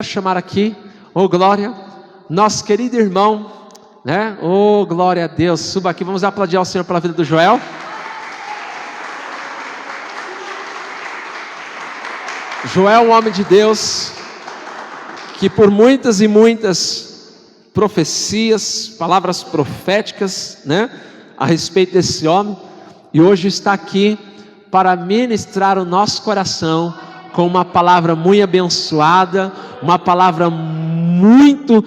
Chamar aqui, glória, nosso querido irmão, né? Glória a Deus, suba aqui, vamos aplaudir ao Senhor pela vida do Joel. Joel é um homem de Deus, que por muitas e muitas profecias, palavras proféticas, né? A respeito desse homem, e hoje está aqui para ministrar o nosso coração, com uma palavra muito abençoada, uma palavra muito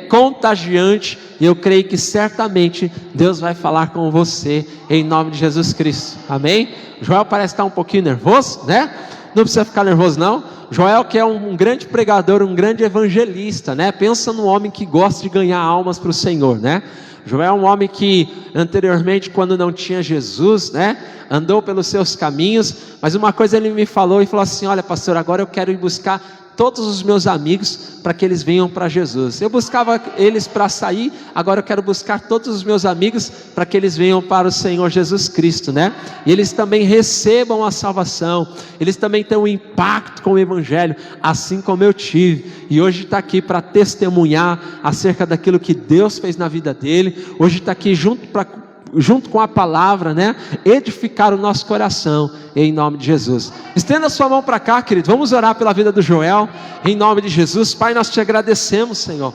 contagiante, e eu creio que certamente Deus vai falar com você, em nome de Jesus Cristo, amém? Joel parece estar um pouquinho nervoso, né? Não precisa ficar nervoso não. Joel, que é um grande pregador, um grande evangelista, né? Pensa num homem que gosta de ganhar almas para o Senhor, né? Joel é um homem que anteriormente, quando não tinha Jesus, né, andou pelos seus caminhos, mas uma coisa ele me falou e falou assim: olha pastor, agora eu quero ir buscar todos os meus amigos para que eles venham para Jesus. Eu buscava eles para sair, agora eu quero buscar todos os meus amigos para que eles venham para o Senhor Jesus Cristo, né? E eles também recebam a salvação, eles também têm um impacto com o Evangelho, assim como eu tive, e hoje está aqui para testemunhar acerca daquilo que Deus fez na vida dele, hoje está aqui junto com a palavra, né? Edificar o nosso coração, em nome de Jesus. Estenda sua mão para cá, querido, vamos orar pela vida do Joel, em nome de Jesus. Pai, nós te agradecemos, Senhor,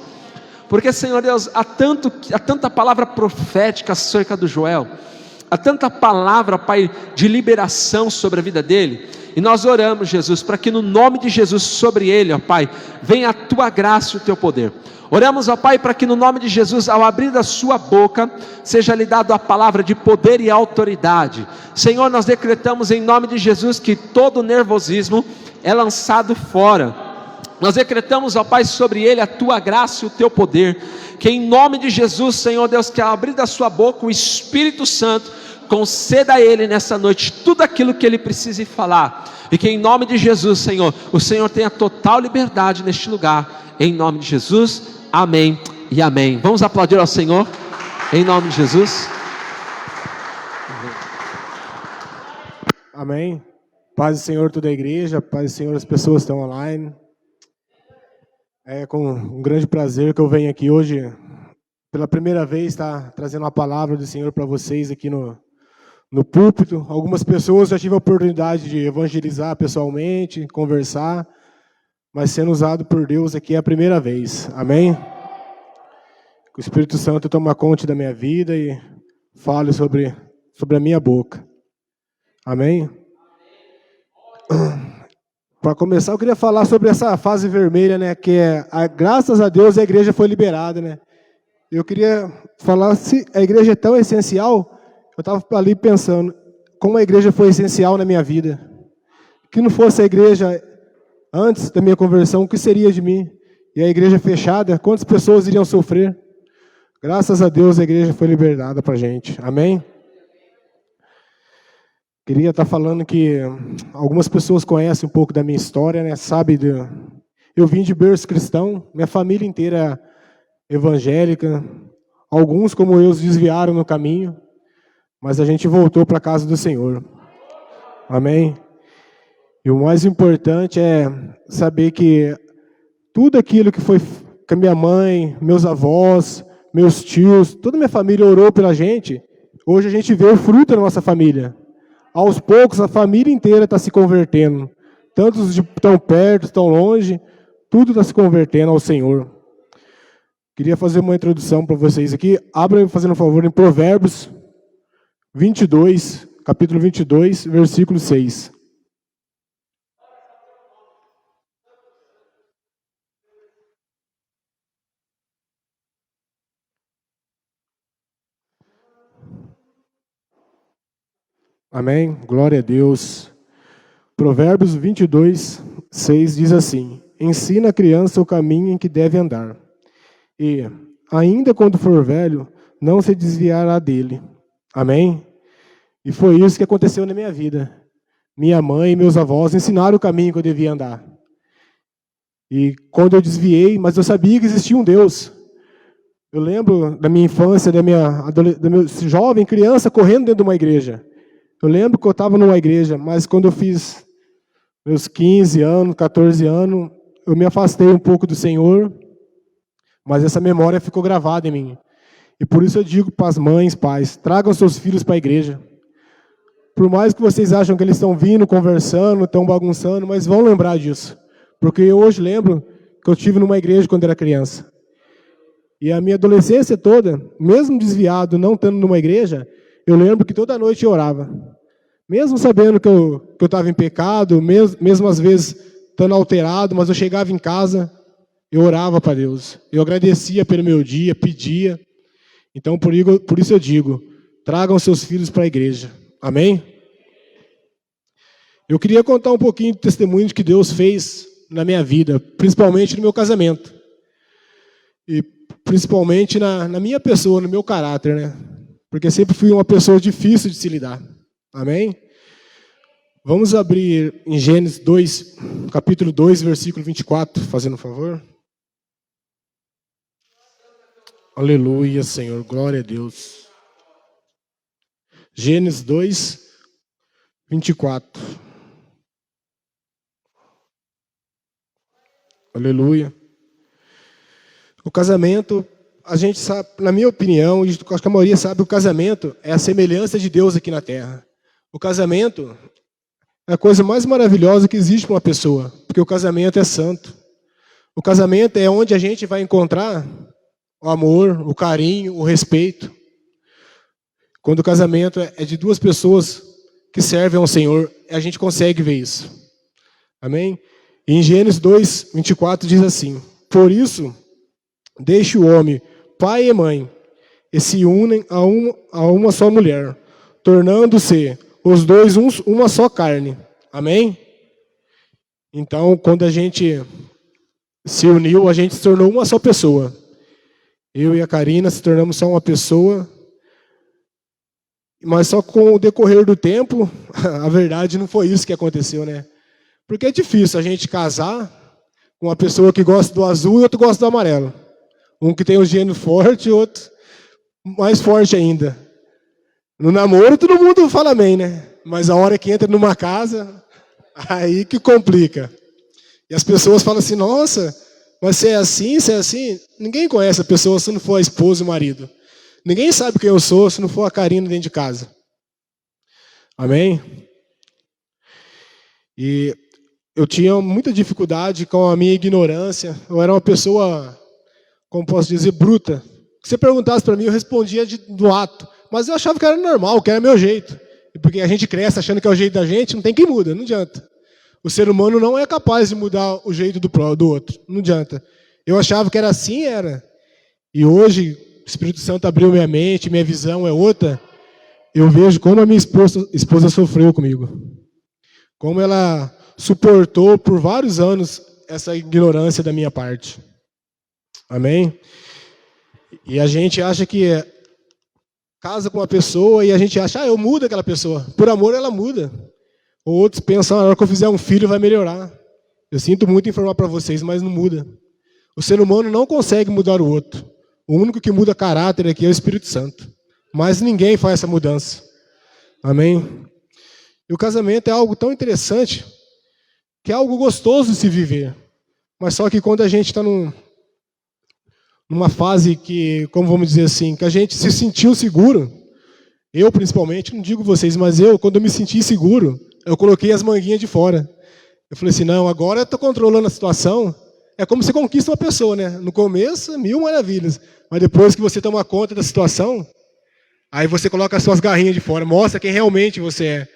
porque, Senhor Deus, há tanta palavra profética acerca do Joel, há tanta palavra, Pai, de liberação sobre a vida dele, e nós oramos, Jesus, para que no nome de Jesus sobre ele, ó Pai, venha a tua graça e o teu poder. Oramos, ó Pai, para que no nome de Jesus, ao abrir da sua boca, seja lhe dado a palavra de poder e autoridade. Senhor, nós decretamos em nome de Jesus que todo nervosismo é lançado fora. Nós decretamos, ó Pai, sobre ele a tua graça e o teu poder, que em nome de Jesus, Senhor Deus, que ao abrir da sua boca o Espírito Santo conceda a ele nessa noite tudo aquilo que ele precise falar, e que em nome de Jesus, Senhor, o Senhor tenha total liberdade neste lugar, em nome de Jesus, amém e amém. Vamos aplaudir ao Senhor, em nome de Jesus. Amém. Paz do Senhor toda a igreja, paz do Senhor as pessoas que estão online. É com um grande prazer que eu venho aqui hoje, pela primeira vez, trazendo a palavra do Senhor para vocês aqui no púlpito. Algumas pessoas já tive a oportunidade de evangelizar pessoalmente, conversar, mas sendo usado por Deus aqui é a primeira vez, amém? Que o Espírito Santo toma conta da minha vida e fale sobre a minha boca, amém? Para começar, eu queria falar sobre essa fase vermelha, né? Que graças a Deus a igreja foi liberada, né? Eu queria falar, se a igreja é tão essencial, eu estava ali pensando, como a igreja foi essencial na minha vida. Que não fosse a igreja antes da minha conversão, o que seria de mim? E a igreja fechada, quantas pessoas iriam sofrer? Graças a Deus a igreja foi liberada para a gente, amém? Queria estar falando que algumas pessoas conhecem um pouco da minha história, né? Eu vim de berço cristão, minha família inteira é evangélica, alguns como eu se desviaram no caminho, mas a gente voltou para a casa do Senhor, amém? E o mais importante é saber que tudo aquilo que foi com a minha mãe, meus avós, meus tios, toda a minha família orou pela gente, hoje a gente vê o fruto da nossa família. Aos poucos a família inteira está se convertendo, tanto os de tão perto, tão longe, tudo está se convertendo ao Senhor. Queria fazer uma introdução para vocês aqui. Abra, fazendo um favor, em Provérbios 22, capítulo 22, versículo 6. Amém? Glória a Deus. Provérbios 22, 6 diz assim: ensina a criança o caminho em que deve andar, e, ainda quando for velho, não se desviará dele. Amém? E foi isso que aconteceu na minha vida. Minha mãe e meus avós ensinaram o caminho que eu devia andar. E quando eu desviei, mas eu sabia que existia um Deus. Eu lembro da minha infância, da minha jovem criança correndo dentro de uma igreja. Eu lembro que eu estava numa igreja, mas quando eu fiz meus 15 anos, 14 anos, eu me afastei um pouco do Senhor, mas essa memória ficou gravada em mim. E por isso eu digo para as mães, pais, tragam seus filhos para a igreja. Por mais que vocês acham que eles estão vindo, conversando, estão bagunçando, mas vão lembrar disso. Porque eu hoje lembro que eu estive numa igreja quando era criança. E a minha adolescência toda, mesmo desviado, não estando numa igreja, eu lembro que toda noite eu orava. Mesmo sabendo que eu estava em pecado, mesmo às vezes estando alterado, mas eu chegava em casa, eu orava para Deus. Eu agradecia pelo meu dia, pedia. Então, por isso eu digo, tragam seus filhos para a igreja. Amém? Eu queria contar um pouquinho do testemunho que Deus fez na minha vida, principalmente no meu casamento. E principalmente na minha pessoa, no meu caráter, né? Porque sempre fui uma pessoa difícil de se lidar. Amém? Vamos abrir em Gênesis 2, capítulo 2, versículo 24, fazendo um favor. Aleluia, Senhor, glória a Deus. Gênesis 2, 24. Aleluia. O casamento, a gente sabe, na minha opinião, e acho que a maioria sabe, o casamento é a semelhança de Deus aqui na terra. O casamento é a coisa mais maravilhosa que existe para uma pessoa, porque o casamento é santo. O casamento é onde a gente vai encontrar o amor, o carinho, o respeito. Quando o casamento é de duas pessoas que servem ao Senhor, a gente consegue ver isso. Amém? E em Gênesis 2, 24 diz assim: por isso, deixe o homem, pai e mãe, e se unem a uma só mulher, tornando-se os dois uma só carne. Amém? Então, quando a gente se uniu, a gente se tornou uma só pessoa. Eu e a Karina se tornamos só uma pessoa. Mas só com o decorrer do tempo, a verdade não foi isso que aconteceu, né? Porque é difícil a gente casar com uma pessoa que gosta do azul e outro gosta do amarelo. Um que tem o gênio forte e outro mais forte ainda. No namoro todo mundo fala amém, né? Mas a hora que entra numa casa, aí que complica. E as pessoas falam assim, nossa, mas você é assim, você é assim? Ninguém conhece a pessoa se não for a esposa e o marido. Ninguém sabe quem eu sou se não for a Karina dentro de casa. Amém? E eu tinha muita dificuldade com a minha ignorância. Eu era uma pessoa, como posso dizer, bruta. Se você perguntasse para mim, eu respondia do ato. Mas eu achava que era normal, que era meu jeito. E porque a gente cresce achando que é o jeito da gente, não tem quem muda, não adianta. O ser humano não é capaz de mudar o jeito do outro. Não adianta. Eu achava que era assim, era. E hoje, o Espírito Santo abriu minha mente, minha visão é outra. Eu vejo como a minha esposa sofreu comigo. Como ela suportou por vários anos essa ignorância da minha parte. Amém? E a gente acha que casa com uma pessoa e a gente acha, eu mudo aquela pessoa. Por amor ela muda. Ou outros pensam, na hora que eu fizer um filho vai melhorar. Eu sinto muito em informar para vocês, mas não muda. O ser humano não consegue mudar o outro. O único que muda caráter aqui é o Espírito Santo. Mas ninguém faz essa mudança. Amém? E o casamento é algo tão interessante, que é algo gostoso de se viver. Mas só que quando a gente está numa fase que, como vamos dizer assim, que a gente se sentiu seguro, eu principalmente, não digo vocês, mas eu, quando eu me senti seguro, eu coloquei as manguinhas de fora. Eu falei assim, não, agora eu estou controlando a situação. É como se conquista uma pessoa, né? No começo, 1000 maravilhas. Mas depois que você toma conta da situação, aí você coloca as suas garrinhas de fora, mostra quem realmente você é.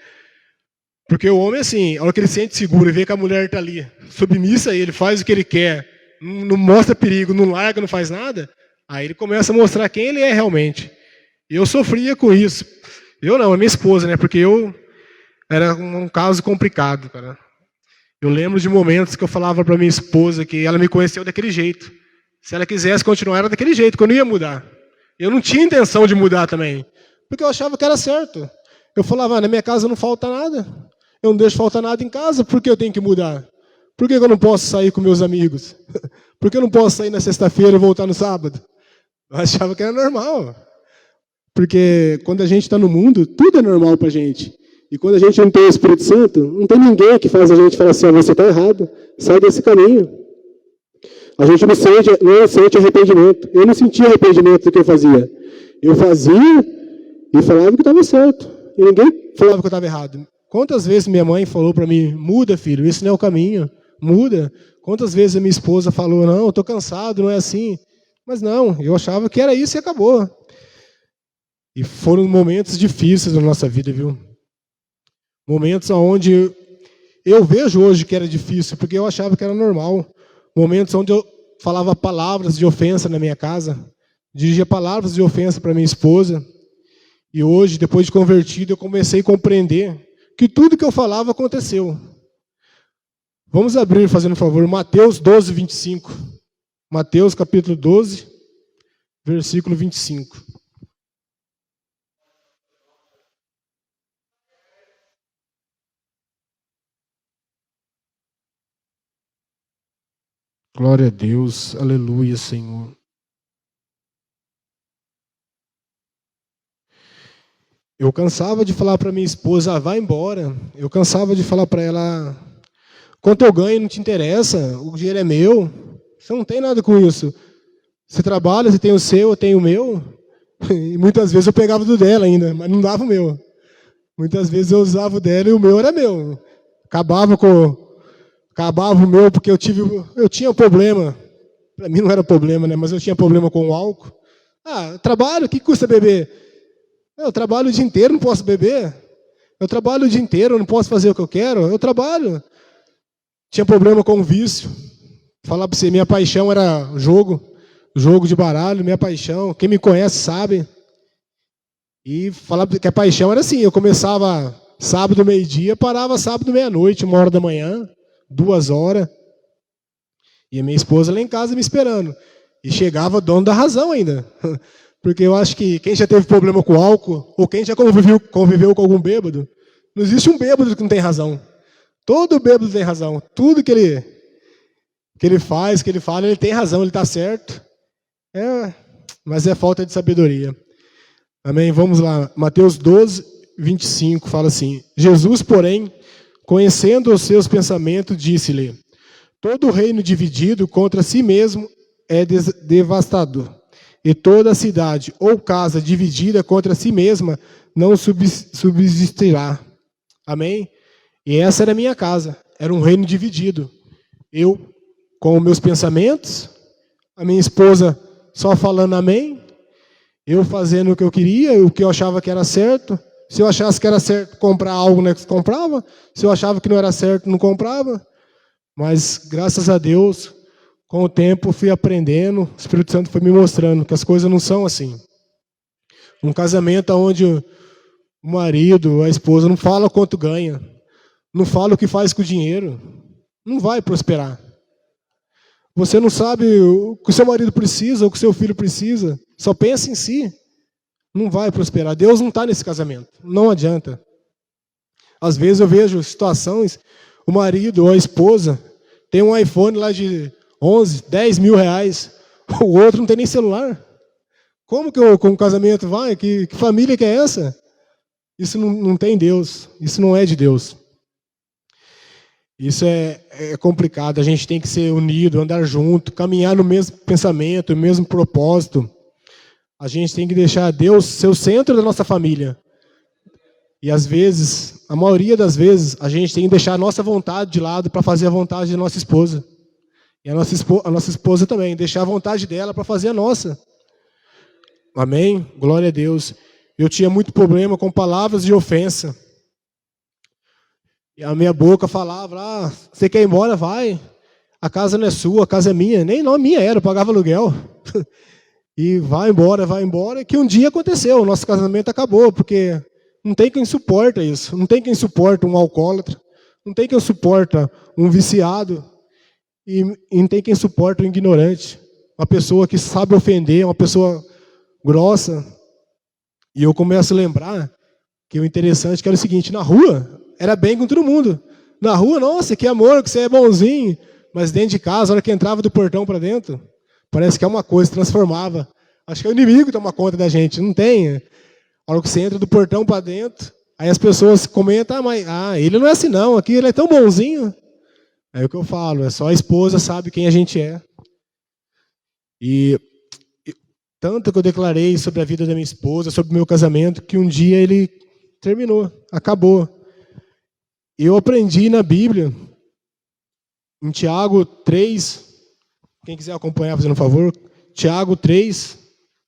Porque o homem, assim, a hora que ele se sente seguro e vê que a mulher está ali, submissa a ele, faz o que ele quer, não mostra perigo, não larga, não faz nada, aí ele começa a mostrar quem ele é realmente. E eu sofria com isso. Eu não, a minha esposa, né? Porque eu era um caso complicado, cara. Eu lembro de momentos que eu falava para minha esposa que ela me conheceu daquele jeito. Se ela quisesse continuar, era daquele jeito, que eu não ia mudar. Eu não tinha intenção de mudar também, porque eu achava que era certo. Eu falava, na minha casa não falta nada. Eu não deixo faltar nada em casa, por que eu tenho que mudar? Por que eu não posso sair com meus amigos? Por que eu não posso sair na sexta-feira e voltar no sábado? Eu achava que era normal. Porque quando a gente está no mundo, tudo é normal para a gente. E quando a gente não tem o Espírito Santo, não tem ninguém que faz a gente falar assim, você está errado, sai desse caminho. A gente não sente arrependimento. Eu não sentia arrependimento do que eu fazia. Eu fazia e falava que estava certo. E ninguém falava que eu estava errado. Quantas vezes minha mãe falou para mim, muda, filho, esse não é o caminho, muda. Quantas vezes a minha esposa falou, não, eu estou cansado, não é assim. Mas não, eu achava que era isso e acabou. E foram momentos difíceis na nossa vida, viu? Momentos onde eu vejo hoje que era difícil, porque eu achava que era normal. Momentos onde eu falava palavras de ofensa na minha casa, dirigia palavras de ofensa para minha esposa. E hoje, depois de convertido, eu comecei a compreender que tudo que eu falava aconteceu. Vamos abrir, fazendo um favor, Mateus 12, 25. Mateus capítulo 12, versículo 25. Glória a Deus, aleluia, Senhor. Eu cansava de falar para minha esposa, vai embora. Eu cansava de falar para ela, quanto eu ganho não te interessa, o dinheiro é meu. Você não tem nada com isso. Você trabalha, você tem o seu, eu tenho o meu. E muitas vezes eu pegava do dela ainda, mas não dava o meu. Muitas vezes eu usava o dela e o meu era meu. Acabava o meu porque eu tinha um problema. Para mim não era problema, né? Mas eu tinha problema com o álcool. Trabalho, o que custa beber? Eu trabalho o dia inteiro, não posso beber. Eu trabalho o dia inteiro, não posso fazer o que eu quero. Eu trabalho. Tinha problema com o vício. Falar para você, minha paixão era jogo de baralho, minha paixão. Quem me conhece sabe. E falar que a paixão era assim, eu começava sábado meio-dia, parava sábado meia-noite, 1h da manhã, 2 horas. E a minha esposa lá em casa me esperando. E chegava dono da razão ainda. Porque eu acho que quem já teve problema com álcool, ou quem já conviveu com algum bêbado, não existe um bêbado que não tem razão. Todo bêbado tem razão. Tudo que ele faz, que ele fala, ele tem razão, ele está certo. Mas é falta de sabedoria. Amém? Vamos lá. Mateus 12, 25 fala assim. Jesus, porém, conhecendo os seus pensamentos, disse-lhe, todo reino dividido contra si mesmo é devastador. E toda cidade ou casa dividida contra si mesma não subsistirá. Amém? E essa era a minha casa. Era um reino dividido. Eu com os meus pensamentos, a minha esposa só falando amém, eu fazendo o que eu queria, o que eu achava que era certo. Se eu achasse que era certo comprar algo, né, comprava. Se eu achava que não era certo, não comprava. Mas, graças a Deus, com o tempo fui aprendendo, o Espírito Santo foi me mostrando que as coisas não são assim. Um casamento onde o marido, a esposa não fala quanto ganha, não fala o que faz com o dinheiro, não vai prosperar. Você não sabe o que o seu marido precisa, o que o seu filho precisa, só pensa em si, não vai prosperar. Deus não está nesse casamento, não adianta. Às vezes eu vejo situações, o marido ou a esposa tem um iPhone lá de 11, 10 mil reais, o outro não tem nem celular. Como que o casamento vai? Que família que é essa? Isso não tem Deus, isso não é de Deus. Isso é complicado, a gente tem que ser unido, andar junto, caminhar no mesmo pensamento, no mesmo propósito. A gente tem que deixar Deus ser o centro da nossa família. E às vezes, a maioria das vezes, a gente tem que deixar a nossa vontade de lado para fazer a vontade da nossa esposa. E a nossa esposa também, deixar a vontade dela para fazer a nossa. Amém? Glória a Deus. Eu tinha muito problema com palavras de ofensa. E a minha boca falava, você quer ir embora? Vai. A casa não é sua, a casa é minha. Nem não, minha era, eu pagava aluguel. E vai embora. Que um dia aconteceu, o nosso casamento acabou, porque não tem quem suporta isso. Não tem quem suporta um alcoólatra. Não tem quem suporta um viciado. E não tem quem suporta um ignorante. Uma pessoa que sabe ofender, uma pessoa grossa. E eu começo a lembrar que o interessante que era o seguinte, na rua, era bem com todo mundo. Na rua, nossa, que amor, que você é bonzinho. Mas dentro de casa, a hora que entrava do portão para dentro, parece que é uma coisa, transformava. Acho que é o inimigo que toma conta da gente, não tem. A hora que você entra do portão para dentro, aí as pessoas comentam, mas ele não é assim não, aqui ele é tão bonzinho. Aí o que eu falo, é só a esposa sabe quem a gente é. E tanto que eu declarei sobre a vida da minha esposa, sobre o meu casamento, que um dia ele terminou, acabou. Eu aprendi na Bíblia, em Tiago 3, quem quiser acompanhar, fazendo um favor, Tiago 3,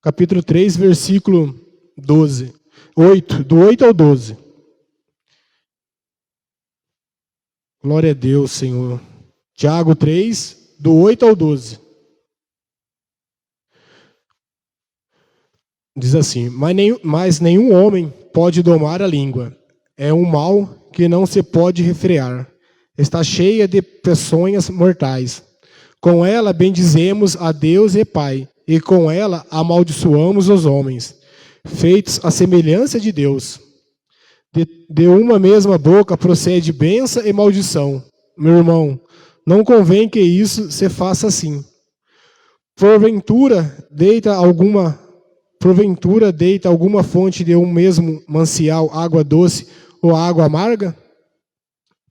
capítulo 3, versículo 12. 8, do 8 ao 12. Glória a Deus, Senhor. Tiago 3, do 8 ao 12. Diz assim: mas nenhum homem pode domar a língua. É um mal que não se pode refrear. Está cheia de peçonhas mortais. Com ela bendizemos a Deus e Pai, e com ela amaldiçoamos os homens, feitos à semelhança de Deus. De uma mesma boca procede bênção e maldição. Meu irmão, não convém que isso se faça assim. Porventura deita alguma fonte de um mesmo manancial água doce ou água amarga?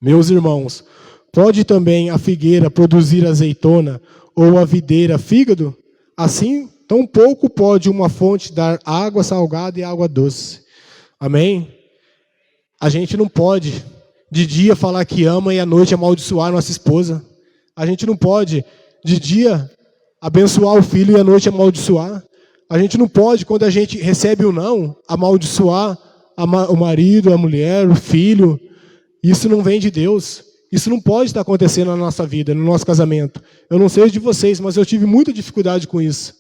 Meus irmãos, pode também a figueira produzir azeitona ou a videira fígado? Assim, tão pouco pode uma fonte dar água salgada e água doce. Amém? A gente não pode de dia falar que ama e à noite amaldiçoar nossa esposa. A gente não pode de dia abençoar o filho e à noite amaldiçoar. A gente não pode, quando a gente recebe o não, amaldiçoar o marido, a mulher, o filho. Isso não vem de Deus. Isso não pode estar acontecendo na nossa vida, no nosso casamento. Eu não sei de vocês, mas eu tive muita dificuldade com isso.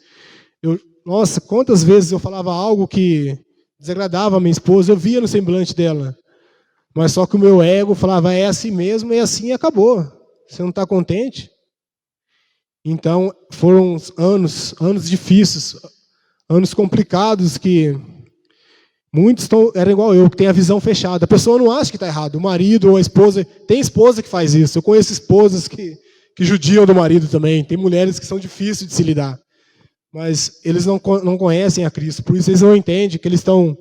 Nossa, quantas vezes eu falava algo que desagradava a minha esposa, eu via no semblante dela. Mas só que o meu ego falava, é assim mesmo, é assim e acabou. Você não está contente? Então, foram anos difíceis, anos complicados que muitos eram igual eu, que tem a visão fechada. A pessoa não acha que está errado. O marido ou a esposa, tem esposa que faz isso. Eu conheço esposas que judiam do marido também. Tem mulheres que são difíceis de se lidar. Mas eles não conhecem a Cristo. Por isso eles não entendem que eles estão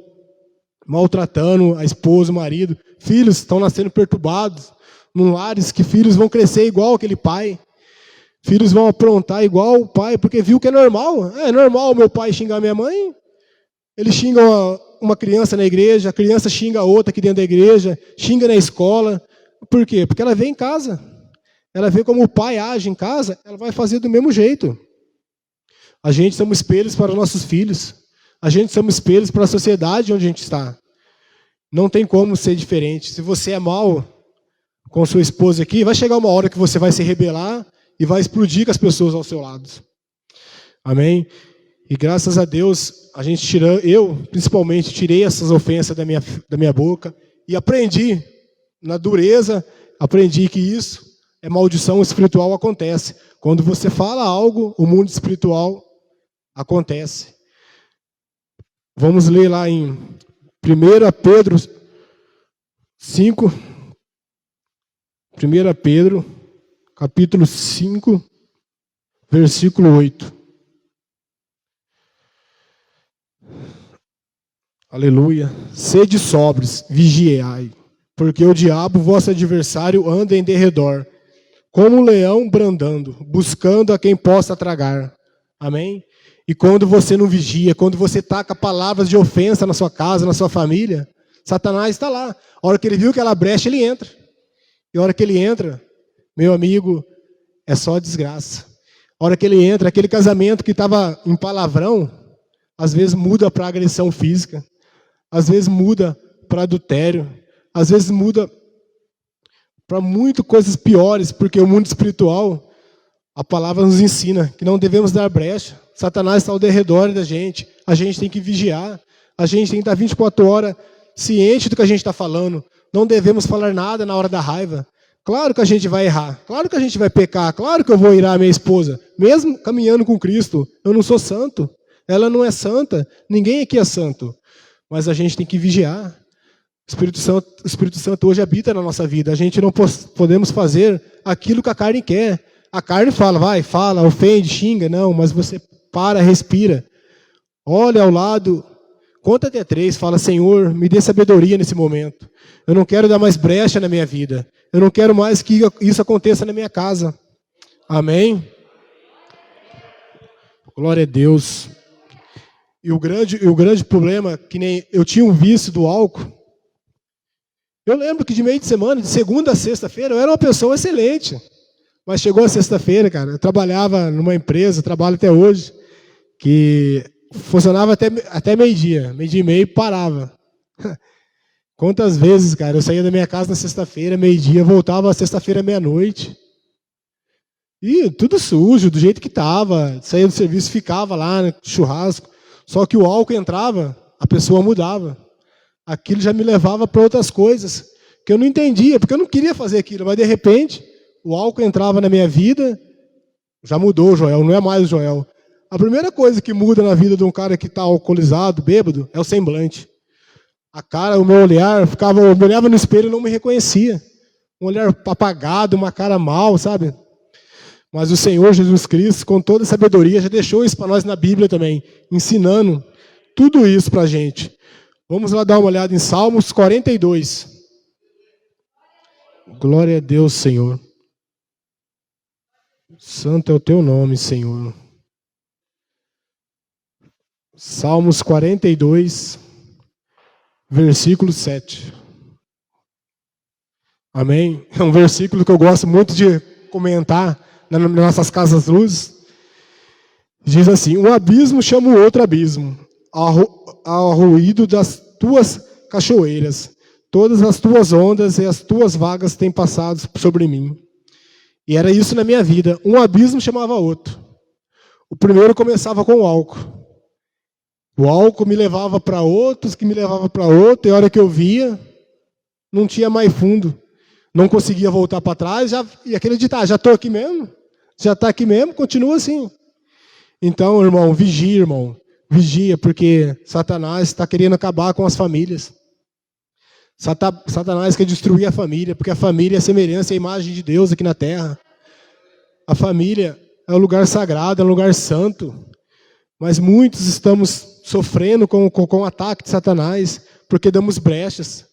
maltratando a esposa, o marido. Filhos estão nascendo perturbados. Num lares que filhos vão crescer igual aquele pai. Filhos vão aprontar igual o pai, porque viu que é normal. É normal o meu pai xingar minha mãe. Ele xinga uma criança na igreja, a criança xinga a outra aqui dentro da igreja, xinga na escola. Por quê? Porque ela vê em casa. Ela vê como o pai age em casa, ela vai fazer do mesmo jeito. A gente somos espelhos para os nossos filhos. A gente somos espelhos para a sociedade onde a gente está. Não tem como ser diferente. Se você é mau com sua esposa aqui, vai chegar uma hora que você vai se rebelar e vai explodir com as pessoas ao seu lado. Amém? E graças a Deus, eu principalmente tirei essas ofensas da minha boca e aprendi na dureza, aprendi que isso é maldição espiritual, acontece. Quando você fala algo, o mundo espiritual acontece. Vamos ler lá em 1 Pedro 5, 1 Pedro, capítulo 5, versículo 8. Aleluia. Sede sóbrios, vigiai, porque o diabo, vosso adversário, anda em derredor, como um leão brandando, buscando a quem possa tragar. Amém? E quando você não vigia, quando você taca palavras de ofensa na sua casa, na sua família, Satanás está lá. A hora que ele viu aquela brecha, ele entra. E a hora que ele entra, meu amigo, é só desgraça. A hora que ele entra, aquele casamento que estava em palavrão, às vezes muda para agressão física, às vezes muda para adultério, às vezes muda para muitas coisas piores, porque o mundo espiritual, a palavra nos ensina que não devemos dar brecha. Satanás está ao derredor da gente, a gente tem que vigiar, a gente tem que estar 24 horas ciente do que a gente está falando. Não devemos falar nada na hora da raiva. Claro que a gente vai errar, claro que a gente vai pecar, claro que eu vou irar a minha esposa, mesmo caminhando com Cristo. Eu não sou santo, ela não é santa, ninguém aqui é santo. Mas a gente tem que vigiar. O Espírito Santo hoje habita na nossa vida. A gente não podemos fazer aquilo que a carne quer. A carne fala, ofende, xinga. Não, mas você para, respira. Olha ao lado, conta até 3, fala, Senhor, me dê sabedoria nesse momento. Eu não quero dar mais brecha na minha vida. Eu não quero mais que isso aconteça na minha casa. Amém? Glória a Deus. E o grande problema, que nem eu tinha um vício do álcool. Eu lembro que de meio de semana, de segunda a sexta-feira, eu era uma pessoa excelente. Mas chegou a sexta-feira, cara, eu trabalhava numa empresa, trabalho até hoje, que funcionava até meio-dia e meio, parava. Quantas vezes, cara, eu saía da minha casa na sexta-feira, meio-dia, voltava sexta-feira, meia-noite. E tudo sujo, do jeito que estava. Saía do serviço, ficava lá no churrasco. Só que o álcool entrava, a pessoa mudava. Aquilo já me levava para outras coisas que eu não entendia, porque eu não queria fazer aquilo. Mas, de repente, o álcool entrava na minha vida, já mudou o Joel, não é mais o Joel. A primeira coisa que muda na vida de um cara que está alcoolizado, bêbado, é o semblante. A cara, o meu olhar, eu me olhava no espelho e não me reconhecia. Um olhar apagado, uma cara mal, sabe? Mas o Senhor Jesus Cristo, com toda a sabedoria, já deixou isso para nós na Bíblia também, ensinando tudo isso para a gente. Vamos lá dar uma olhada em Salmos 42. Glória a Deus, Senhor. Santo é o teu nome, Senhor. Salmos 42, versículo 7. Amém? É um versículo que eu gosto muito de comentar nas nossas casas luzes. Diz assim: um abismo chama o outro abismo, ao ruído das tuas cachoeiras. Todas as tuas ondas e as tuas vagas têm passado sobre mim. E era isso na minha vida. Um abismo chamava outro. O primeiro começava com o álcool. O álcool me levava para outros, que me levava para outro, e a hora que eu via, não tinha mais fundo. Não conseguia voltar para trás, e aquele ditado, já estou aqui mesmo? Já está aqui mesmo? Continua assim. Então, irmão, vigia, porque Satanás está querendo acabar com as famílias. Satanás quer destruir a família, porque a família é a semelhança e a imagem de Deus aqui na terra. A família é um lugar sagrado, é um lugar santo. Mas muitos estamos sofrendo com o ataque de Satanás, porque damos brechas,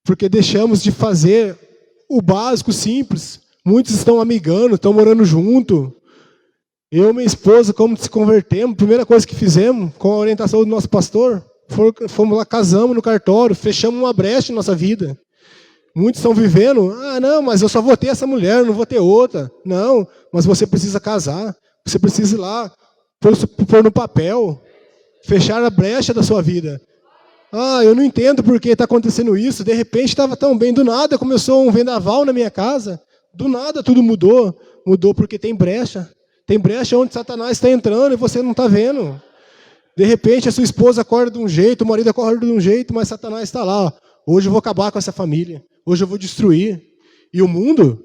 porque deixamos de fazer o básico simples. Muitos estão amigando, estão morando junto. Eu e minha esposa, como se convertemos, a primeira coisa que fizemos, com a orientação do nosso pastor, fomos lá, casamos no cartório, fechamos uma brecha na nossa vida. Muitos estão vivendo, não, mas eu só vou ter essa mulher, não vou ter outra. Não, mas você precisa casar, você precisa ir lá, pôr no papel, fechar a brecha da sua vida. Eu não entendo por que está acontecendo isso, de repente estava tão bem, do nada começou um vendaval na minha casa, do nada tudo mudou porque tem brecha. Tem brecha onde Satanás está entrando e você não está vendo. De repente a sua esposa acorda de um jeito, o marido acorda de um jeito, mas Satanás está lá. Hoje eu vou acabar com essa família. Hoje eu vou destruir. E o mundo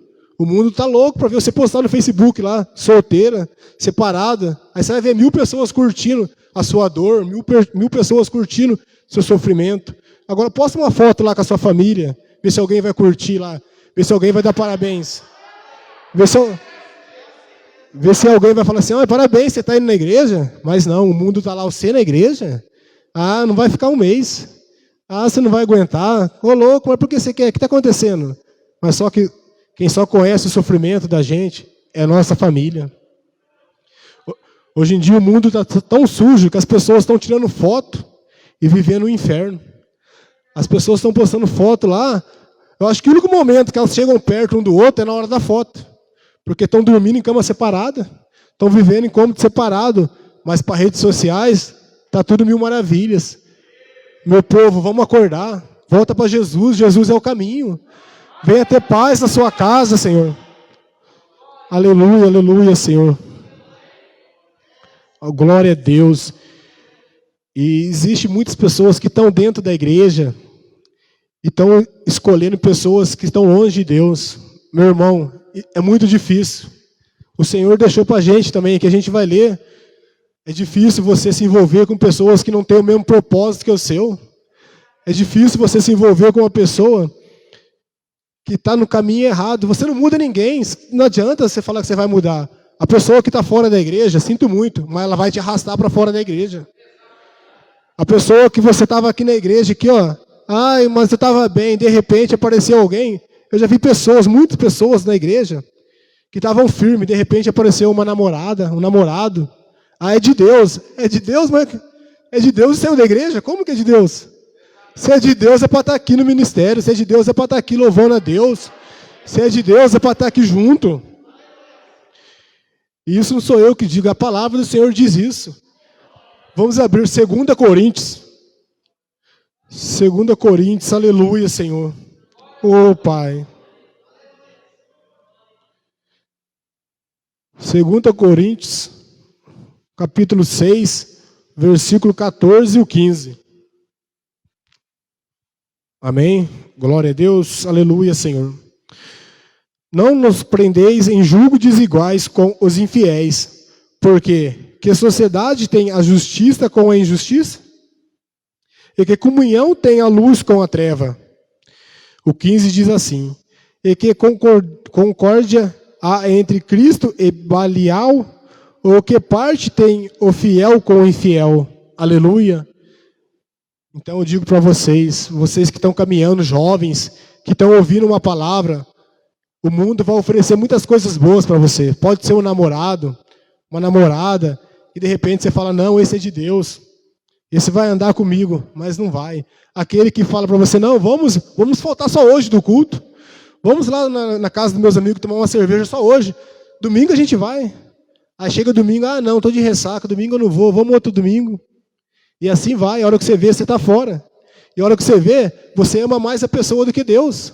está louco para ver você postar no Facebook lá, solteira, separada. Aí você vai ver 1000 pessoas curtindo a sua dor, 1000 pessoas curtindo seu sofrimento. Agora posta uma foto lá com a sua família, vê se alguém vai curtir lá, vê se alguém vai dar parabéns. Vê se alguém vai falar assim, parabéns, você está indo na igreja? Mas não, o mundo está lá, você na igreja? Não vai ficar um mês. Você não vai aguentar. Ô louco, mas por que você quer? O que está acontecendo? Mas só que quem só conhece o sofrimento da gente é a nossa família. Hoje em dia o mundo está tão sujo que as pessoas estão tirando foto e vivendo o inferno. As pessoas estão postando foto lá. Eu acho que o único momento que elas chegam perto um do outro é na hora da foto. Porque estão dormindo em cama separada, estão vivendo em cômodo separado, mas para redes sociais está tudo mil maravilhas. Meu povo, vamos acordar, volta para Jesus, Jesus é o caminho. Venha ter paz na sua casa, Senhor. Aleluia, aleluia, Senhor. Oh, glória a Deus. E existe muitas pessoas que estão dentro da igreja e estão escolhendo pessoas que estão longe de Deus. Meu irmão, é muito difícil. O Senhor deixou para a gente também, que a gente vai ler. É difícil você se envolver com pessoas que não têm o mesmo propósito que o seu. É difícil você se envolver com uma pessoa que está no caminho errado. Você não muda ninguém. Não adianta você falar que você vai mudar. A pessoa que está fora da igreja, sinto muito, mas ela vai te arrastar para fora da igreja. A pessoa que você estava aqui na igreja, aqui, mas eu estava bem, de repente apareceu alguém. Eu já vi muitas pessoas na igreja, que estavam firmes, de repente apareceu uma namorada, um namorado, Ah, é de Deus. É de Deus, mas é de Deus o céu da igreja? Como que é de Deus? Se é de Deus é para estar aqui no ministério. Se é de Deus é para estar aqui louvando a Deus. Se é de Deus é para estar aqui junto. E isso não sou eu que digo, a palavra do Senhor diz isso. Vamos abrir 2 Coríntios. 2 Coríntios, aleluia, Senhor. Ô, Pai. 2 Coríntios, capítulo 6, versículo 14 e o 15. Amém? Glória a Deus, aleluia, Senhor. Não nos prendeis em julgo desiguais com os infiéis, porque que a sociedade tem a justiça com a injustiça? E que comunhão tem a luz com a treva? O 15 diz assim, e que concórdia há entre Cristo e Balial, ou que parte tem o fiel com o infiel? Aleluia. Então eu digo para vocês que estão caminhando, jovens, que estão ouvindo uma palavra, o mundo vai oferecer muitas coisas boas para você. Pode ser um namorado, uma namorada, e de repente você fala, não, esse é de Deus. Esse vai andar comigo, mas não vai. Aquele que fala para você, não, vamos faltar só hoje do culto. Vamos lá na casa dos meus amigos tomar uma cerveja só hoje. Domingo a gente vai. Aí chega domingo, não, estou de ressaca, domingo eu não vou, vamos outro domingo. E assim vai, a hora que você vê, você está fora. E a hora que você vê, você ama mais a pessoa do que Deus.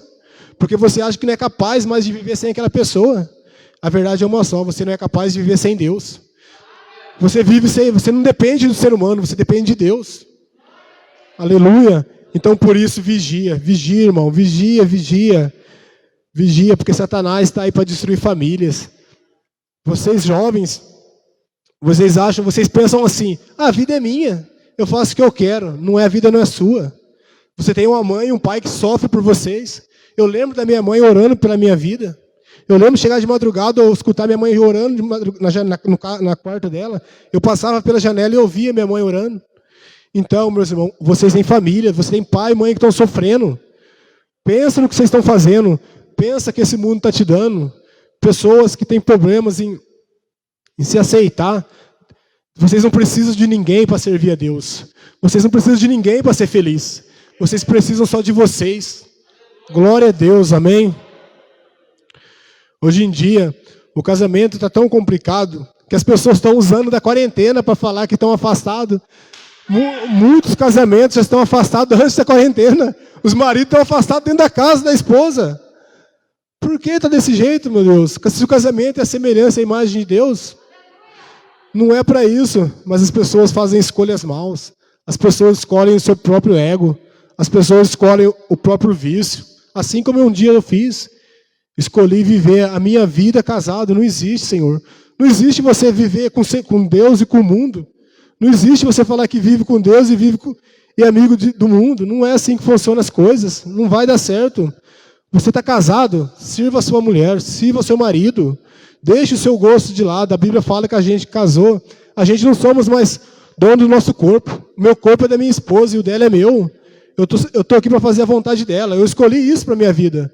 Porque você acha que não é capaz mais de viver sem aquela pessoa. A verdade é uma só, você não é capaz de viver sem Deus. Você não depende do ser humano, você depende de Deus. Aleluia. Então por isso vigia, irmão, vigia, porque Satanás está aí para destruir famílias. Vocês jovens, vocês pensam assim, a vida é minha, eu faço o que eu quero, a vida não é sua. Você tem uma mãe e um pai que sofrem por vocês. Eu lembro da minha mãe orando pela minha vida. Eu lembro de chegar de madrugada ou escutar minha mãe orando na quarta dela. Eu passava pela janela e ouvia minha mãe orando. Então, meus irmãos, vocês têm família, vocês têm pai e mãe que estão sofrendo. Pensa no que vocês estão fazendo. Pensa que esse mundo está te dando. Pessoas que têm problemas em se aceitar. Vocês não precisam de ninguém para servir a Deus. Vocês não precisam de ninguém para ser feliz. Vocês precisam só de vocês. Glória a Deus, amém? Hoje em dia, o casamento está tão complicado que as pessoas estão usando da quarentena para falar que estão afastados. Muitos casamentos já estão afastados antes da quarentena. Os maridos estão afastados dentro da casa da esposa. Por que está desse jeito, meu Deus? Se o casamento é a semelhança à imagem de Deus, não é para isso. Mas as pessoas fazem escolhas maus. As pessoas escolhem o seu próprio ego. As pessoas escolhem o próprio vício. Assim como um dia eu fiz. Escolhi viver a minha vida casado. Não existe, Senhor. Não existe você viver com Deus e com o mundo. Não existe você falar que vive com Deus e é amigo do mundo. Não é assim que funcionam as coisas. Não vai dar certo. Você está casado, sirva a sua mulher, sirva o seu marido. Deixe o seu gosto de lado. A Bíblia fala que a gente casou. A gente não somos mais dono do nosso corpo. O meu corpo é da minha esposa e o dela é meu. Eu tô aqui para fazer a vontade dela. Eu escolhi isso para a minha vida.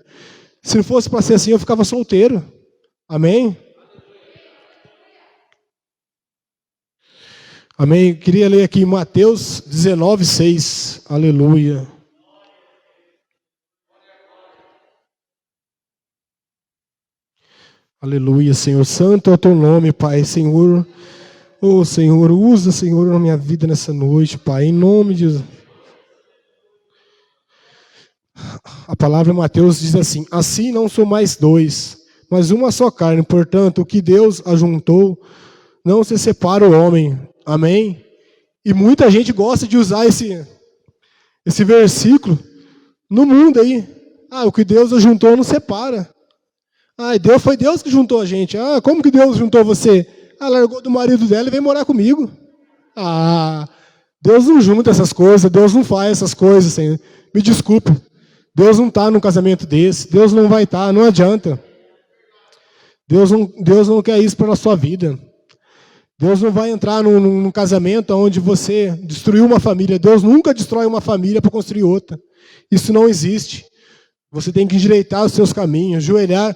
Se não fosse para ser assim, eu ficava solteiro. Amém? Amém? Queria ler aqui Mateus 19:6. Aleluia. Aleluia, Senhor. Santo é o teu nome, Pai. Senhor, Senhor, usa, Senhor, a minha vida nessa noite, Pai. Em nome de Jesus. A palavra de Mateus diz assim: assim não são mais dois, mas uma só carne. Portanto, o que Deus ajuntou, não se separa o homem. Amém? E muita gente gosta de usar esse versículo no mundo aí. O que Deus ajuntou não separa. Foi Deus que juntou a gente. Como que Deus juntou você? Largou do marido dela e veio morar comigo. Deus não junta essas coisas, Deus não faz essas coisas. Senhor. Me desculpe. Deus não está num casamento desse, Deus não vai estar, não adianta. Deus não quer isso para a sua vida. Deus não vai entrar num casamento onde você destruiu uma família. Deus nunca destrói uma família para construir outra. Isso não existe. Você tem que endireitar os seus caminhos, ajoelhar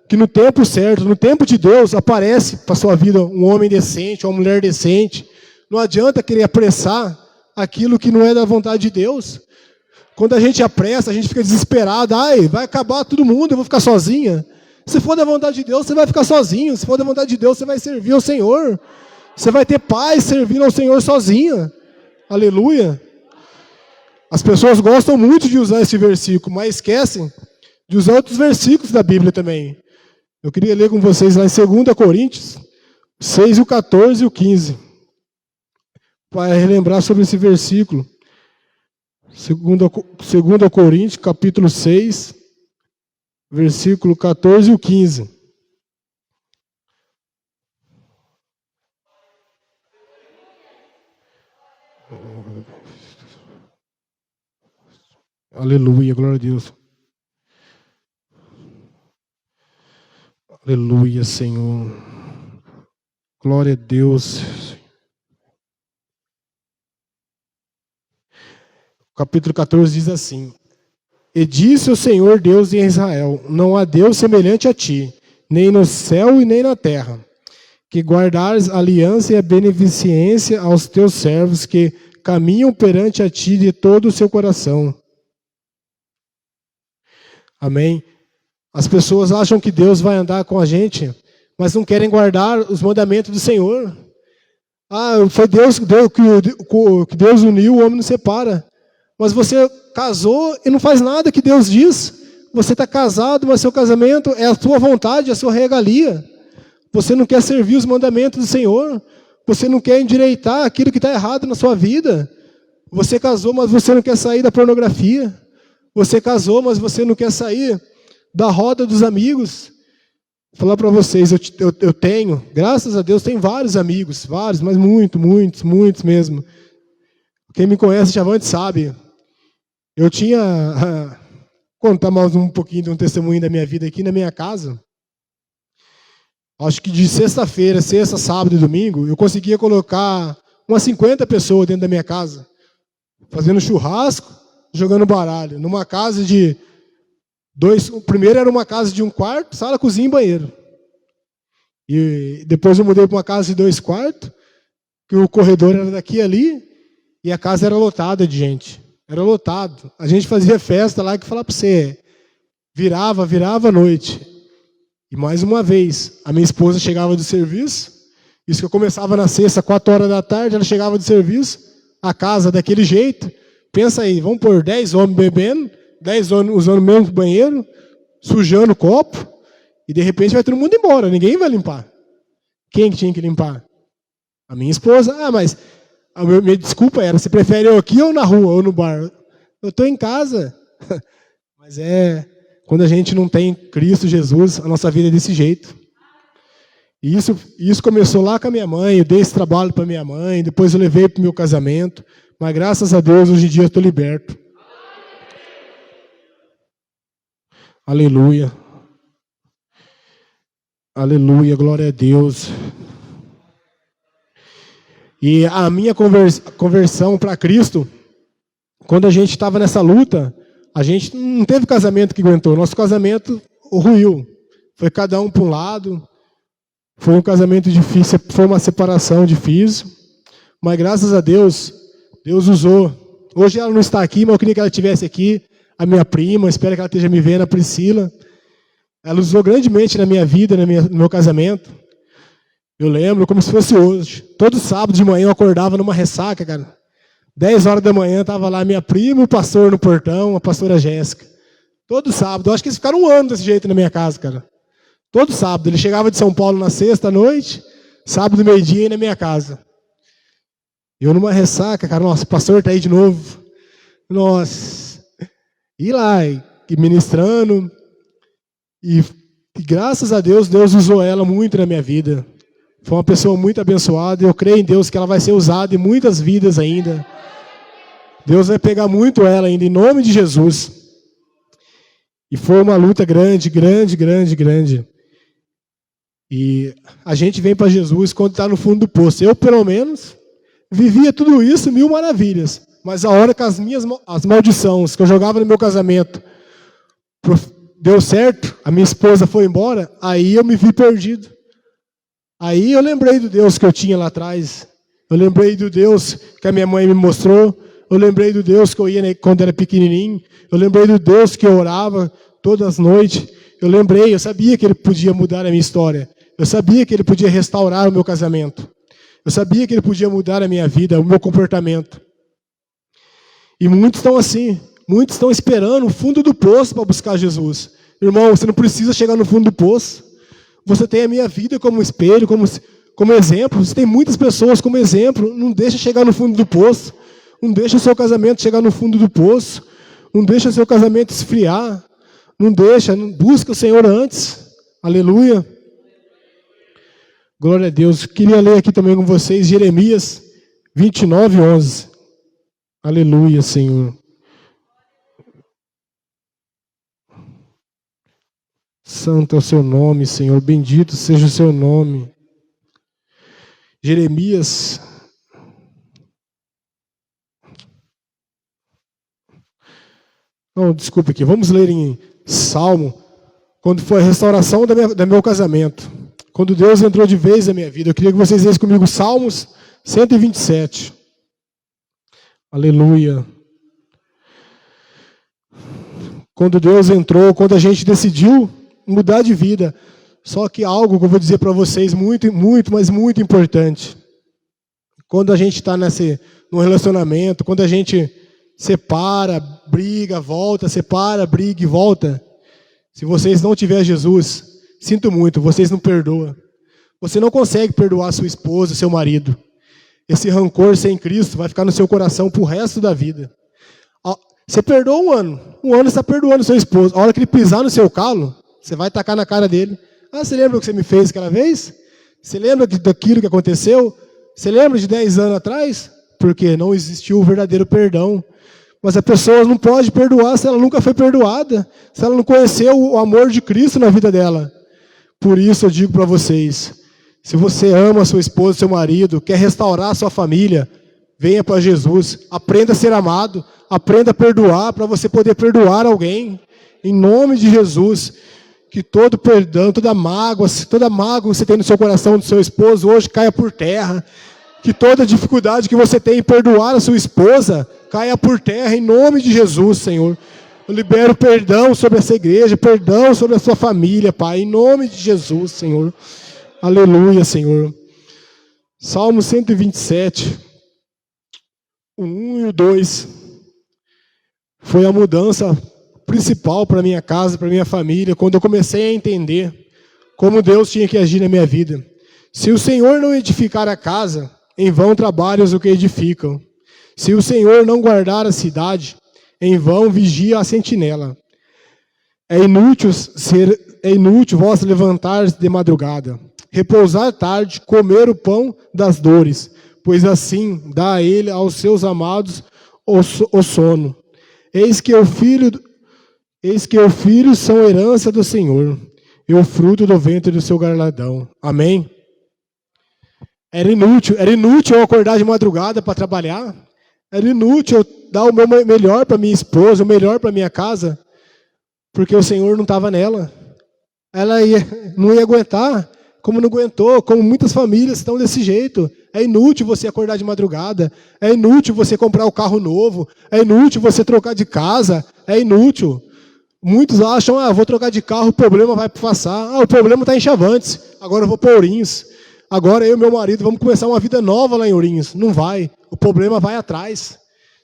que no tempo certo, no tempo de Deus, aparece para a sua vida um homem decente, uma mulher decente. Não adianta querer apressar aquilo que não é da vontade de Deus. Quando a gente apressa, a gente fica desesperado. Ai, vai acabar todo mundo, eu vou ficar sozinha. Se for da vontade de Deus, você vai ficar sozinho. Se for da vontade de Deus, você vai servir ao Senhor. Você vai ter paz servindo ao Senhor sozinha. Aleluia. As pessoas gostam muito de usar esse versículo, mas esquecem de usar outros versículos da Bíblia também. Eu queria ler com vocês lá em 2 Coríntios 6, o 14 e o 15. Para relembrar sobre esse versículo. 2 Coríntios, capítulo 6, versículo 14 e o 15. Aleluia, glória a Deus. Aleluia, Senhor. Glória a Deus. O capítulo 14 diz assim: E disse o Senhor Deus em Israel: Não há Deus semelhante a ti, nem no céu e nem na terra, que guardares a aliança e a beneficência aos teus servos que caminham perante a ti de todo o seu coração. Amém? As pessoas acham que Deus vai andar com a gente, mas não querem guardar os mandamentos do Senhor. Foi Deus que Deus uniu, o homem não separa. Mas você casou e não faz nada que Deus diz. Você está casado, mas seu casamento é a sua vontade, a sua regalia. Você não quer servir os mandamentos do Senhor. Você não quer endireitar aquilo que está errado na sua vida. Você casou, mas você não quer sair da pornografia. Você casou, mas você não quer sair da roda dos amigos. Vou falar para vocês, eu tenho, graças a Deus, tenho vários amigos, vários, mas muitos mesmo. Quem me conhece já antes sabe. Eu tinha, contar mais um pouquinho de um testemunho da minha vida aqui na minha casa. Acho que de sexta, sábado e domingo, eu conseguia colocar umas 50 pessoas dentro da minha casa, fazendo churrasco, jogando baralho. Numa casa de o primeiro era uma casa de 1 quarto, sala, cozinha e banheiro. E depois eu mudei para uma casa de 2 quartos, que o corredor era daqui e ali, e a casa era lotada de gente. Era lotado. A gente fazia festa lá que falava para você, virava a noite. E mais uma vez, a minha esposa chegava do serviço, isso que eu começava na sexta, 4 horas da tarde, ela chegava do serviço, a casa daquele jeito. Pensa aí, vamos pôr 10 homens bebendo, 10 homens usando o mesmo banheiro, sujando o copo, e de repente vai todo mundo embora, ninguém vai limpar. Quem que tinha que limpar? A minha esposa. Mas a minha desculpa era, você prefere eu aqui ou na rua, ou no bar? Eu estou em casa. Mas quando a gente não tem Cristo Jesus, a nossa vida é desse jeito. E isso começou lá com a minha mãe, eu dei esse trabalho para minha mãe, depois eu levei para o meu casamento, mas graças a Deus, hoje em dia eu estou liberto. Aleluia. Aleluia, glória a Deus. E a minha conversão para Cristo, quando a gente estava nessa luta, a gente não teve casamento que aguentou. Nosso casamento ruiu. Foi cada um para um lado. Foi um casamento difícil, foi uma separação difícil. Mas graças a Deus, Deus usou. Hoje ela não está aqui, mas eu queria que ela estivesse aqui. A minha prima, espero que ela esteja me vendo, a Priscila. Ela usou grandemente na minha vida, no meu casamento. Eu lembro como se fosse hoje. Todo sábado de manhã eu acordava numa ressaca, cara. 10 horas da manhã estava lá minha prima, o pastor no portão, a pastora Jéssica. Todo sábado. Eu acho que eles ficaram 1 ano desse jeito na minha casa, cara. Todo sábado. Ele chegava de São Paulo na sexta à noite, sábado, meio-dia, ia na minha casa. Eu numa ressaca, cara. Nossa, o pastor está aí de novo. Nossa. E lá, e ministrando. E graças a Deus, Deus usou ela muito na minha vida. Foi uma pessoa muito abençoada. Eu creio em Deus que ela vai ser usada em muitas vidas ainda. Deus vai pegar muito ela ainda, em nome de Jesus. E foi uma luta grande. E a gente vem para Jesus quando está no fundo do poço. Eu, pelo menos, vivia tudo isso, 1000 maravilhas. Mas a hora que as maldições que eu jogava no meu casamento deu certo, a minha esposa foi embora, aí eu me vi perdido. Aí eu lembrei do Deus que eu tinha lá atrás. Eu lembrei do Deus que a minha mãe me mostrou. Eu lembrei do Deus que eu ia quando era pequenininho. Eu lembrei do Deus que eu orava todas as noites. Eu sabia que Ele podia mudar a minha história. Eu sabia que Ele podia restaurar o meu casamento. Eu sabia que Ele podia mudar a minha vida, o meu comportamento. E muitos estão assim. Muitos estão esperando o fundo do poço para buscar Jesus. Irmão, você não precisa chegar no fundo do poço. Você tem a minha vida como espelho, como exemplo. Você tem muitas pessoas como exemplo. Não deixa chegar no fundo do poço. Não deixa o seu casamento chegar no fundo do poço. Não deixa o seu casamento esfriar. Não busca o Senhor antes. Aleluia. Glória a Deus. Queria ler aqui também com vocês Jeremias 29:11. Aleluia, Senhor. Santo é o seu nome, Senhor. Bendito seja o seu nome. Jeremias. Não, desculpa aqui. Vamos ler em Salmo. Quando foi a restauração do meu casamento. Quando Deus entrou de vez na minha vida. Eu queria que vocês lessem comigo Salmos 127. Aleluia. Quando Deus entrou, quando a gente decidiu mudar de vida. Só que algo que eu vou dizer para vocês mas muito importante. Quando a gente está num relacionamento, quando a gente separa, briga, volta, separa, briga e volta. Se vocês não tiverem Jesus, sinto muito, vocês não perdoam. Você não consegue perdoar sua esposa, seu marido. Esse rancor sem Cristo vai ficar no seu coração pro resto da vida. Você perdoa um ano você está perdoando seu esposo. A hora que ele pisar no seu calo, você vai tacar na cara dele. Você lembra o que você me fez aquela vez? Você lembra daquilo que aconteceu? Você lembra de 10 anos atrás? Porque não existiu o verdadeiro perdão. Mas a pessoa não pode perdoar se ela nunca foi perdoada, se ela não conheceu o amor de Cristo na vida dela. Por isso eu digo para vocês, se você ama a sua esposa, seu marido, quer restaurar a sua família, venha para Jesus, aprenda a ser amado, aprenda a perdoar para você poder perdoar alguém. Em nome de Jesus, que todo perdão, toda mágoa que você tem no seu coração do seu esposo hoje caia por terra. Que toda dificuldade que você tem em perdoar a sua esposa caia por terra em nome de Jesus, Senhor. Eu libero perdão sobre essa igreja, perdão sobre a sua família, Pai, em nome de Jesus, Senhor. Aleluia, Senhor. Salmo 127, o 1 e o 2. Foi a mudança principal para minha casa, para minha família, quando eu comecei a entender como Deus tinha que agir na minha vida. Se o Senhor não edificar a casa, em vão trabalham os que edificam. Se o Senhor não guardar a cidade, em vão vigia a sentinela. É inútil vós levantar de madrugada, repousar tarde, comer o pão das dores, pois assim dá a ele aos seus amados o sono. Eis que o filho são herança do Senhor, e o fruto do ventre do seu galardão. Amém? Era inútil eu acordar de madrugada para trabalhar. Era inútil eu dar o meu melhor para minha esposa, o melhor para minha casa, porque o Senhor não estava nela. Ela não ia aguentar, como não aguentou, como muitas famílias estão desse jeito. É inútil você acordar de madrugada, é inútil você comprar o carro novo, é inútil você trocar de casa, é inútil. Muitos acham, vou trocar de carro, o problema vai passar. O problema está em Chavantes, agora eu vou para Ourinhos. Agora eu e meu marido vamos começar uma vida nova lá em Ourinhos. Não vai. O problema vai atrás.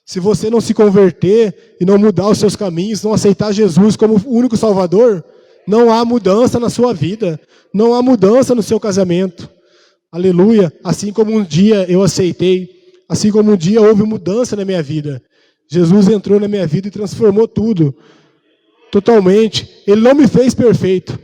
Se você não se converter e não mudar os seus caminhos, não aceitar Jesus como o único Salvador, não há mudança na sua vida. Não há mudança no seu casamento. Aleluia. Assim como um dia eu aceitei, assim como um dia houve mudança na minha vida. Jesus entrou na minha vida e transformou tudo. Totalmente. Ele não me fez perfeito.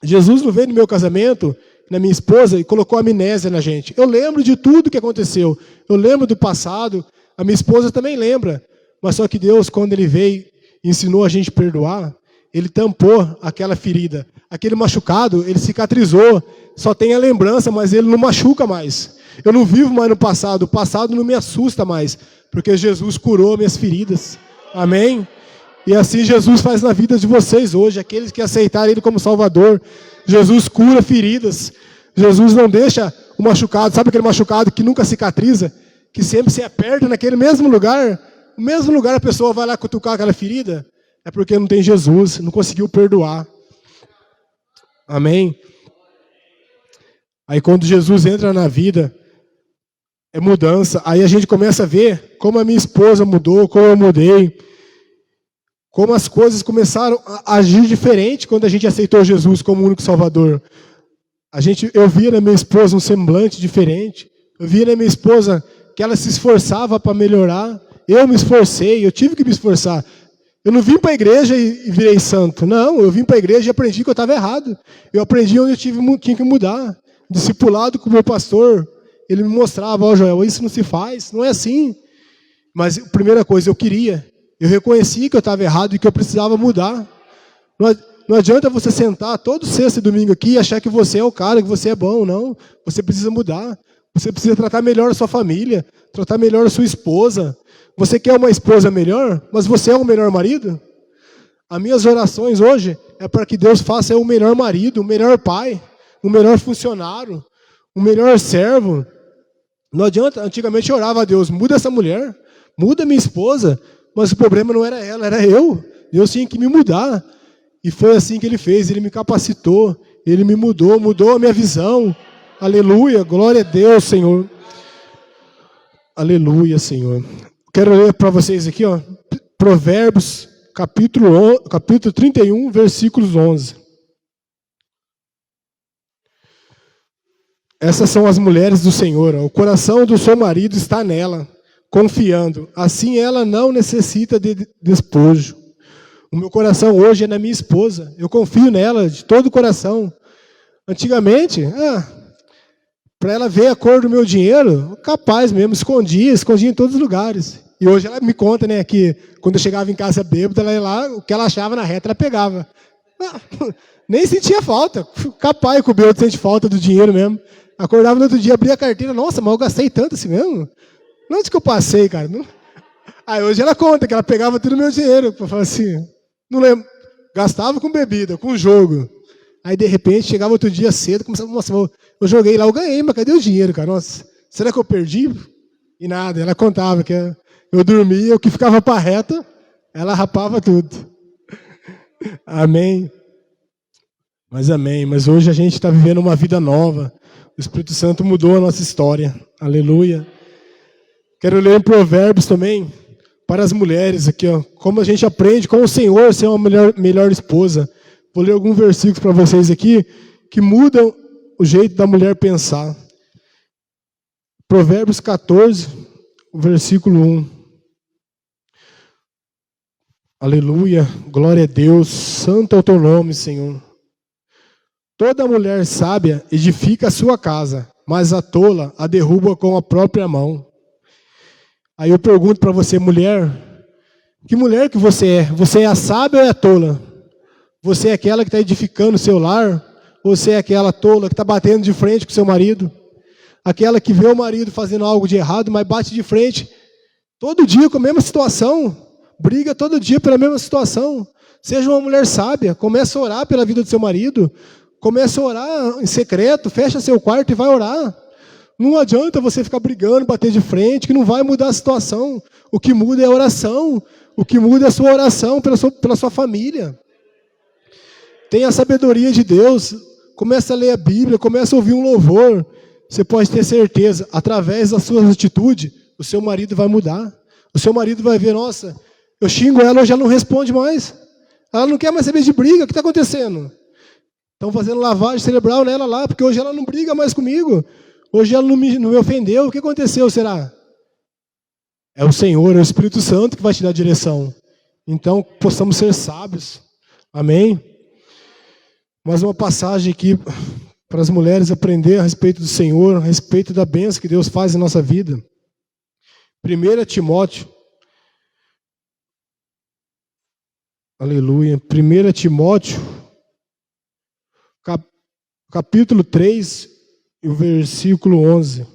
Jesus não veio no meu casamento, na minha esposa, e colocou amnésia na gente. Eu lembro de tudo que aconteceu. Eu lembro do passado. A minha esposa também lembra. Mas só que Deus, quando Ele veio e ensinou a gente a perdoar, Ele tampou aquela ferida. Aquele machucado, Ele cicatrizou. Só tem a lembrança, mas Ele não machuca mais. Eu não vivo mais no passado. O passado não me assusta mais. Porque Jesus curou minhas feridas. Amém? E assim Jesus faz na vida de vocês hoje, aqueles que aceitarem Ele como Salvador. Jesus cura feridas. Jesus não deixa o machucado, sabe aquele machucado que nunca cicatriza? Que sempre se aperta naquele mesmo lugar. No mesmo lugar a pessoa vai lá cutucar aquela ferida. É porque não tem Jesus, não conseguiu perdoar. Amém? Aí quando Jesus entra na vida, é mudança. Aí a gente começa a ver como a minha esposa mudou, como eu mudei. Como as coisas começaram a agir diferente quando a gente aceitou Jesus como único Salvador. Eu via na minha esposa um semblante diferente. Eu via na minha esposa que ela se esforçava para melhorar. Eu me esforcei, eu tive que me esforçar. Eu não vim para a igreja e virei santo. Não, eu vim para a igreja e aprendi que eu estava errado. Eu aprendi onde eu tinha que mudar. Discipulado com o meu pastor, ele me mostrava, ó Joel, isso não se faz, não é assim. Mas a primeira coisa, eu reconheci que eu estava errado e que eu precisava mudar. Não adianta você sentar todo sexta e domingo aqui e achar que você é o cara, que você é bom, não. Você precisa mudar. Você precisa tratar melhor a sua família, tratar melhor a sua esposa. Você quer uma esposa melhor, mas você é o melhor marido? As minhas orações hoje é para que Deus faça eu o melhor marido, o melhor pai, o melhor funcionário, o melhor servo. Não adianta, antigamente eu orava a Deus, muda essa mulher, muda minha esposa, mas o problema não era ela, era eu. Deus tinha que me mudar. E foi assim que Ele fez, Ele me capacitou, Ele me mudou a minha visão. Aleluia, glória a Deus, Senhor. Aleluia, Senhor. Quero ler para vocês aqui, ó, Provérbios, capítulo 31, versículos 11. Essas são as mulheres do Senhor. Ó. O coração do seu marido está nela, confiando. Assim ela não necessita de despojo. O meu coração hoje é na minha esposa. Eu confio nela de todo o coração. Antigamente, para ela ver a cor do meu dinheiro, capaz mesmo, escondia em todos os lugares. E hoje ela me conta, né, que quando eu chegava em casa bêbada, ela ia lá, o que ela achava na reta, ela pegava. Nem sentia falta. Capaz que o bêbado sente falta do dinheiro mesmo. Acordava no outro dia, abria a carteira, nossa, mas eu gastei tanto assim mesmo? Onde que eu passei, cara? Aí hoje ela conta que ela pegava tudo o meu dinheiro. Eu falava assim, não lembro. Gastava com bebida, com jogo. Aí de repente chegava outro dia cedo, começava, nossa, eu joguei lá, eu ganhei, mas cadê o dinheiro, cara? Nossa, será que eu perdi? E nada, ela contava que eu dormia, o que ficava para reta, ela rapava tudo. Amém. Mas hoje a gente está vivendo uma vida nova. O Espírito Santo mudou a nossa história. Aleluia. Quero ler em Provérbios também, para as mulheres aqui, ó, como a gente aprende com o Senhor ser uma melhor esposa. Vou ler alguns versículos para vocês aqui, que mudam o jeito da mulher pensar. Provérbios 14, versículo 1. Aleluia, glória a Deus, santo é o teu nome, Senhor. Toda mulher sábia edifica a sua casa, mas a tola a derruba com a própria mão. Aí eu pergunto para você, mulher, que mulher que você é? Você é a sábia ou é a tola? Você é aquela que está edificando o seu lar? Ou você é aquela tola que está batendo de frente com o seu marido? Aquela que vê o marido fazendo algo de errado, mas bate de frente todo dia com a mesma situação. Briga todo dia pela mesma situação. Seja uma mulher sábia, comece a orar pela vida do seu marido. Comece a orar em secreto, fecha seu quarto e vai orar. Não adianta você ficar brigando, bater de frente, que não vai mudar a situação. O que muda é a oração. O que muda é a sua oração pela sua família. Tenha a sabedoria de Deus. Comece a ler a Bíblia, comece a ouvir um louvor. Você pode ter certeza, através das suas atitudes, o seu marido vai mudar. O seu marido vai ver, nossa, eu xingo ela, ela já não responde mais. Ela não quer mais saber de briga, o que está acontecendo? Estão fazendo lavagem cerebral nela lá, porque hoje ela não briga mais comigo. Hoje ela não me ofendeu. O que aconteceu, será? É o Senhor, é o Espírito Santo que vai te dar direção. Então, possamos ser sábios. Amém? Mais uma passagem aqui para as mulheres aprender a respeito do Senhor, a respeito da bênção que Deus faz em nossa vida. 1 Timóteo. Aleluia. 1 Timóteo, capítulo 3, e o versículo 11.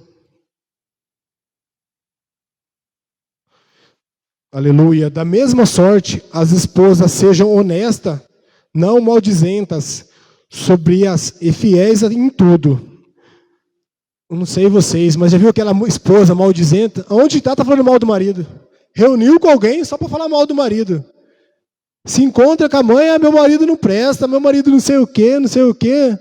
Aleluia. Da mesma sorte, as esposas sejam honestas, não maldizentas, sobrias e fiéis em tudo. Eu não sei vocês, mas já viu aquela esposa maldizenta? Onde está falando mal do marido? Reuniu com alguém só para falar mal do marido. Se encontra com a mãe, meu marido não presta, meu marido não sei o quê, não sei o quê.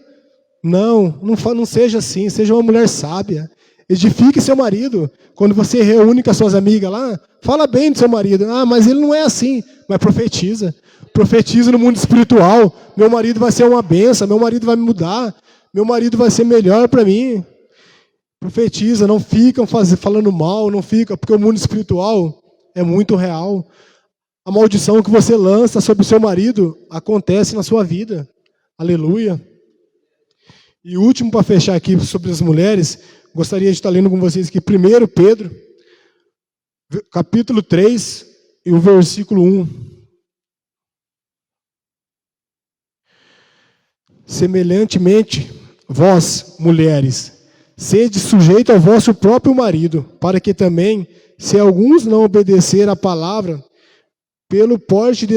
Não seja assim, seja uma mulher sábia. Edifique seu marido. Quando você reúne com as suas amigas lá, fala bem do seu marido. Ah, mas ele não é assim. Mas profetiza. Profetiza no mundo espiritual. Meu marido vai ser uma benção, meu marido vai me mudar, meu marido vai ser melhor para mim. Profetiza, não ficam falando mal, não fica, porque o mundo espiritual é muito real. A maldição que você lança sobre o seu marido acontece na sua vida. Aleluia. E último, para fechar aqui sobre as mulheres, gostaria de estar lendo com vocês aqui 1 Pedro, capítulo 3 e o versículo 1. Semelhantemente, vós, mulheres, sede sujeito ao vosso próprio marido, para que também, se alguns não obedecer à palavra, pelo porte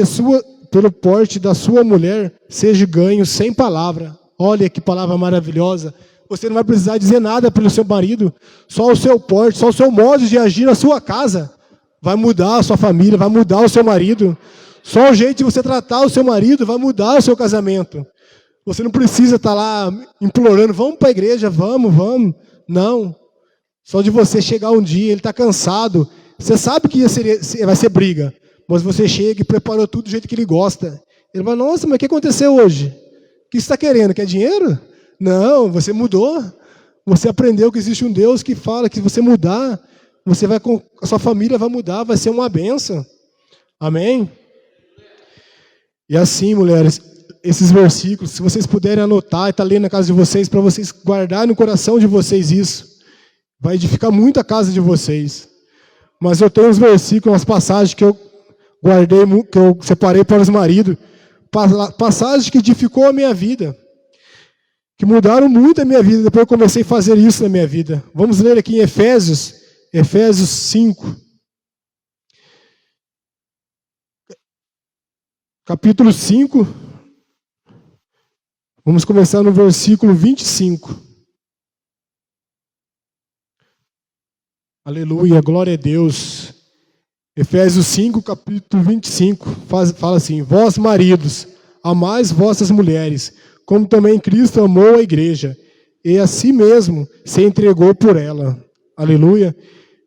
da sua mulher, seja ganho sem palavra. Olha que palavra maravilhosa. Você não vai precisar dizer nada pelo seu marido, só o seu porte, só o seu modo de agir na sua casa vai mudar a sua família, vai mudar o seu marido. Só o jeito de você tratar o seu marido vai mudar o seu casamento. Você não precisa estar lá implorando, vamos para a igreja, vamos. Não. Só de você chegar um dia, ele está cansado. Você sabe que vai ser briga, mas você chega e preparou tudo do jeito que ele gosta. Ele vai, nossa, mas o que aconteceu hoje? O que você está querendo? Quer dinheiro? Não, você mudou. Você aprendeu que existe um Deus que fala que se você mudar, a sua família vai mudar, vai ser uma bênção. Amém? E assim, mulheres, esses versículos, se vocês puderem anotar e estar lendo na casa de vocês, para vocês guardarem no coração de vocês isso, vai edificar muito a casa de vocês. Mas eu tenho uns versículos, umas passagens que eu guardei, que eu separei para os maridos, passagens que edificou a minha vida, que mudaram muito a minha vida, depois eu comecei a fazer isso na minha vida. Vamos ler aqui em Efésios 5. Capítulo 5. Vamos começar no versículo 25. Aleluia, glória a Deus. Efésios 5, capítulo 25, fala assim: vós, maridos, amais vossas mulheres, como também Cristo amou a igreja, e a si mesmo se entregou por ela. Aleluia.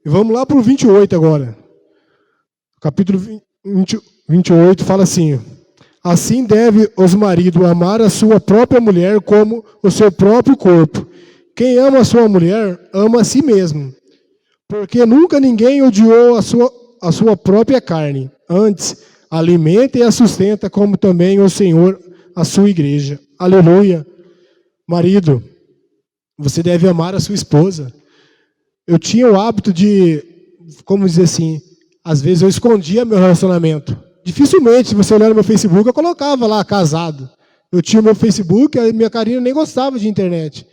E vamos lá para o 28 agora. Capítulo 28 fala assim: assim deve os maridos amar a sua própria mulher como o seu próprio corpo. Quem ama a sua mulher, ama a si mesmo. Porque nunca ninguém odiou a sua própria carne. Antes, alimenta e a sustenta, como também o Senhor a sua igreja. Aleluia. Marido, você deve amar a sua esposa. Eu tinha o hábito de, como dizer assim, às vezes eu escondia meu relacionamento. Dificilmente, se você olhar no meu Facebook, eu colocava lá, casado. Eu tinha o meu Facebook, a minha Karina nem gostava de internet.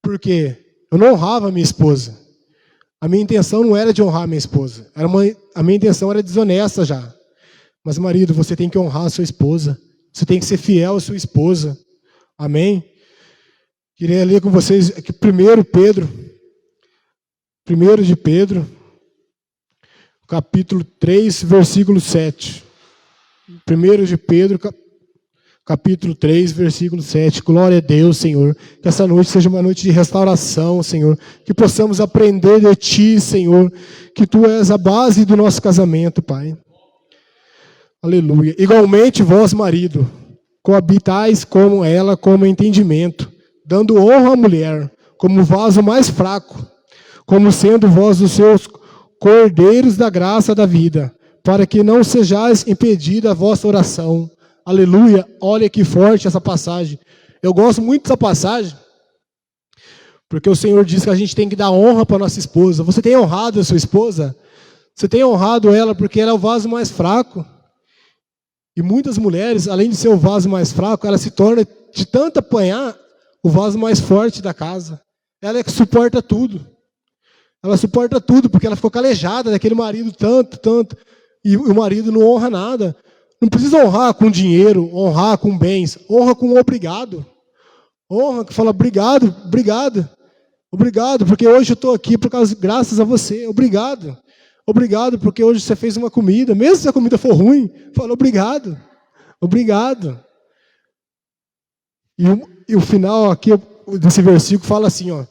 Por quê? Eu não honrava a minha esposa. A minha intenção não era de honrar a minha esposa. A minha intenção era desonesta já. Mas, marido, você tem que honrar a sua esposa. Você tem que ser fiel à sua esposa. Amém? Queria ler com vocês aqui 1 de Pedro, capítulo 3, versículo 7. 1 de Pedro, capítulo 3, versículo 7. Glória a Deus, Senhor. Que essa noite seja uma noite de restauração, Senhor. Que possamos aprender de Ti, Senhor. Que Tu és a base do nosso casamento, Pai. Aleluia. Igualmente, vós, marido, coabitais como ela, como entendimento, dando honra à mulher, como vaso mais fraco, como sendo vós os seus cordeiros da graça da vida, para que não sejais impedida a vossa oração. Aleluia. Olha que forte essa passagem. Eu gosto muito dessa passagem, porque o Senhor diz que a gente tem que dar honra para nossa esposa. Você tem honrado a sua esposa? Você tem honrado ela porque ela é o vaso mais fraco. E muitas mulheres, além de ser o vaso mais fraco, ela se torna, de tanto apanhar, o vaso mais forte da casa. Ela é que suporta tudo. Ela suporta tudo, porque ela ficou calejada daquele marido tanto, e o marido não honra nada. Não precisa honrar com dinheiro, honrar com bens, honra com obrigado. Honra que fala obrigado, porque hoje eu estou aqui graças a você, obrigado. Obrigado porque hoje você fez uma comida, mesmo se a comida for ruim, fala obrigado. E o final aqui desse versículo fala assim, ó: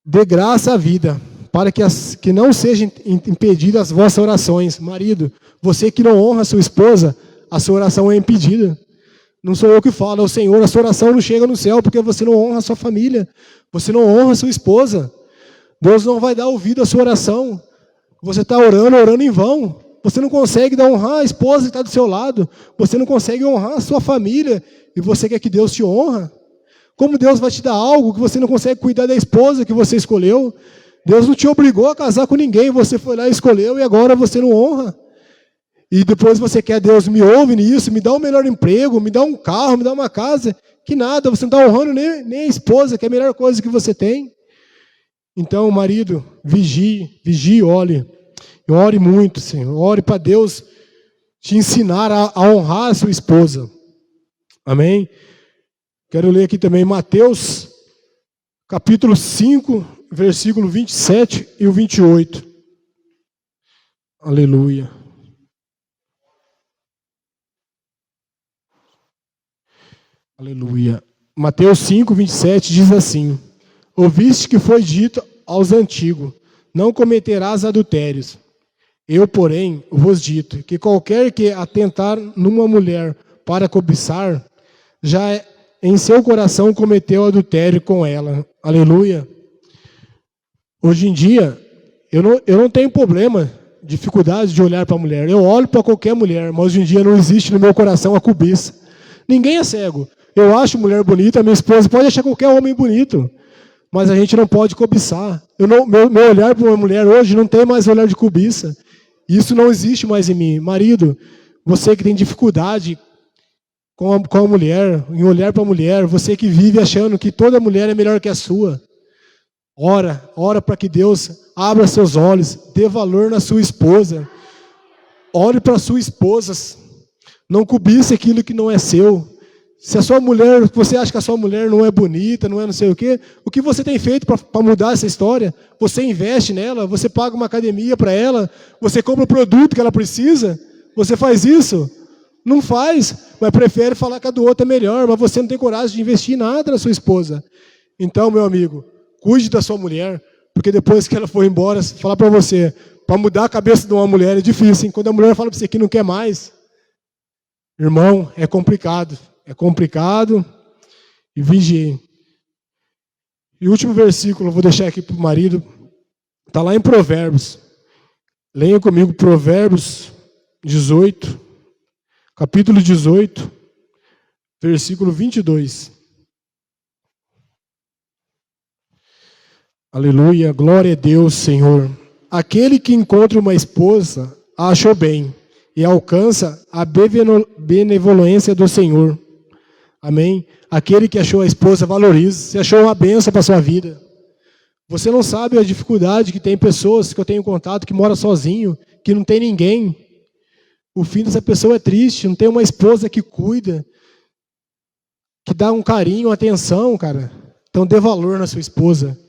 dê graça à vida, para que não sejam impedidas as vossas orações. Marido, você que não honra a sua esposa, a sua oração é impedida. Não sou eu que falo, é o Senhor. A sua oração não chega no céu porque você não honra a sua família. Você não honra a sua esposa. Deus não vai dar ouvido à sua oração. Você está orando em vão. Você não consegue honrar a esposa que está do seu lado. Você não consegue honrar a sua família. E você quer que Deus te honra? Como Deus vai te dar algo que você não consegue cuidar da esposa que você escolheu? Deus não te obrigou a casar com ninguém. Você foi lá e escolheu e agora você não honra. E depois você quer, Deus, me ouve nisso, me dá um melhor emprego, me dá um carro, me dá uma casa. Que nada, você não está honrando nem a esposa, que é a melhor coisa que você tem. Então, marido, vigie, ore. E ore muito, Senhor. Ore para Deus te ensinar a honrar a sua esposa. Amém? Quero ler aqui também Mateus, capítulo 5, versículo 27 e o 28. Aleluia. Aleluia. Mateus 5, 27 diz assim: ouviste que foi dito aos antigos, não cometerás adultérios. Eu, porém, vos dito que qualquer que atentar numa mulher para cobiçar, já em seu coração cometeu adultério com ela. Aleluia. Hoje em dia, eu não tenho problema, dificuldade de olhar para a mulher. Eu olho para qualquer mulher, mas hoje em dia não existe no meu coração a cobiça. Ninguém é cego. Eu acho mulher bonita, minha esposa pode achar qualquer homem bonito, mas a gente não pode cobiçar. Meu olhar para uma mulher hoje não tem mais olhar de cobiça. Isso não existe mais em mim. Marido, você que tem dificuldade com a mulher, em olhar para a mulher, você que vive achando que toda mulher é melhor que a sua, ora para que Deus abra seus olhos, dê valor na sua esposa. Olhe para a sua esposa, não cobice aquilo que não é seu. Se a sua mulher, você acha que a sua mulher não é bonita, não é não sei o que você tem feito para mudar essa história? Você investe nela, você paga uma academia para ela, você compra o produto que ela precisa, você faz isso? Não faz, mas prefere falar que a do outro é melhor, mas você não tem coragem de investir em nada na sua esposa. Então, meu amigo, cuide da sua mulher, porque depois que ela for embora, falar para você, para mudar a cabeça de uma mulher é difícil, hein? Quando a mulher fala para você que não quer mais, irmão, é complicado e vigie. E o último versículo, eu vou deixar aqui para o marido, está lá em Provérbios. Leiam comigo Provérbios 18, capítulo 18, versículo 22. Aleluia, glória a Deus, Senhor. Aquele que encontra uma esposa, a achou bem, e alcança a benevolência do Senhor. Amém? Aquele que achou a esposa, valorize. Você achou uma bênção para a sua vida. Você não sabe a dificuldade que tem pessoas que eu tenho contato que moram sozinho, que não tem ninguém. O fim dessa pessoa é triste, não tem uma esposa que cuida, que dá um carinho, uma atenção, cara. Então dê valor na sua esposa.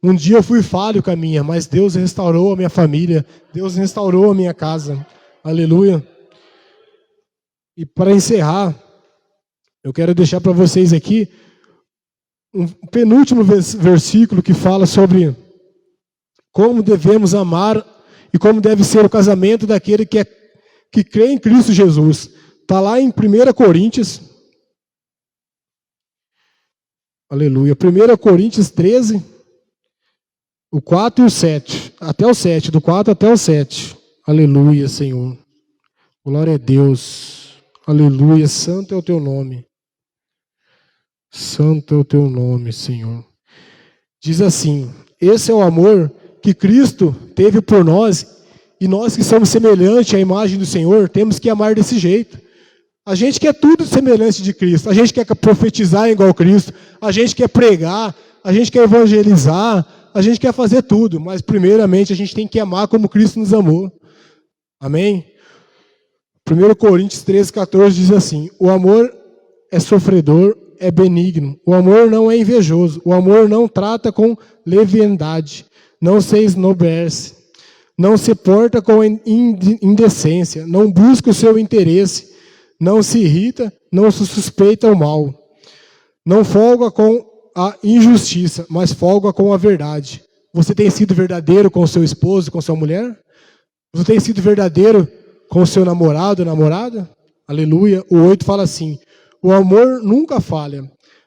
Um dia eu fui falho com a minha, mas Deus restaurou a minha família, Deus restaurou a minha casa. Aleluia. E para encerrar, eu quero deixar para vocês aqui um penúltimo versículo que fala sobre como devemos amar e como deve ser o casamento daquele que crê em Cristo Jesus. Está lá em 1 Coríntios. Aleluia. 1 Coríntios 13, o 4 e o 7. Até o 7, do 4 até o 7. Aleluia, Senhor. Glória a Deus. Aleluia. Santo é o teu nome. Santo é o teu nome, Senhor. Diz assim: esse é o amor que Cristo teve por nós, e nós que somos semelhantes à imagem do Senhor, temos que amar desse jeito. A gente quer tudo semelhante de Cristo, a gente quer profetizar igual a Cristo, a gente quer pregar, a gente quer evangelizar, a gente quer fazer tudo, mas primeiramente a gente tem que amar como Cristo nos amou. Amém? 1 Coríntios 13:14 diz assim: o amor é sofredor, é benigno. O amor não é invejoso. O amor não trata com leviandade. Não se esnobrece. Não se porta com indecência. Não busca o seu interesse. Não se irrita. Não se suspeita o mal. Não folga com a injustiça, mas folga com a verdade. Você tem sido verdadeiro com o seu esposo, com sua mulher? Você tem sido verdadeiro com o seu namorado, namorada? Aleluia. O 8 fala assim: o amor nunca falha,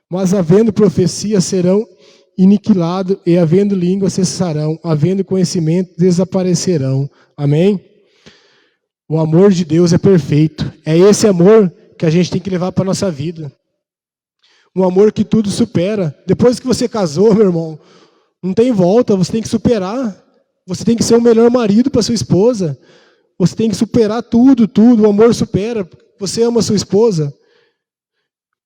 mas havendo profecia serão aniquilados, e havendo língua cessarão, havendo conhecimento desaparecerão. Amém? O amor de Deus é perfeito. É esse amor que a gente tem que levar para a nossa vida. Um amor que tudo supera. Depois que você casou, meu irmão, não tem volta, você tem que superar. Você tem que ser o melhor marido para sua esposa. Você tem que superar tudo. O amor supera. Você ama sua esposa.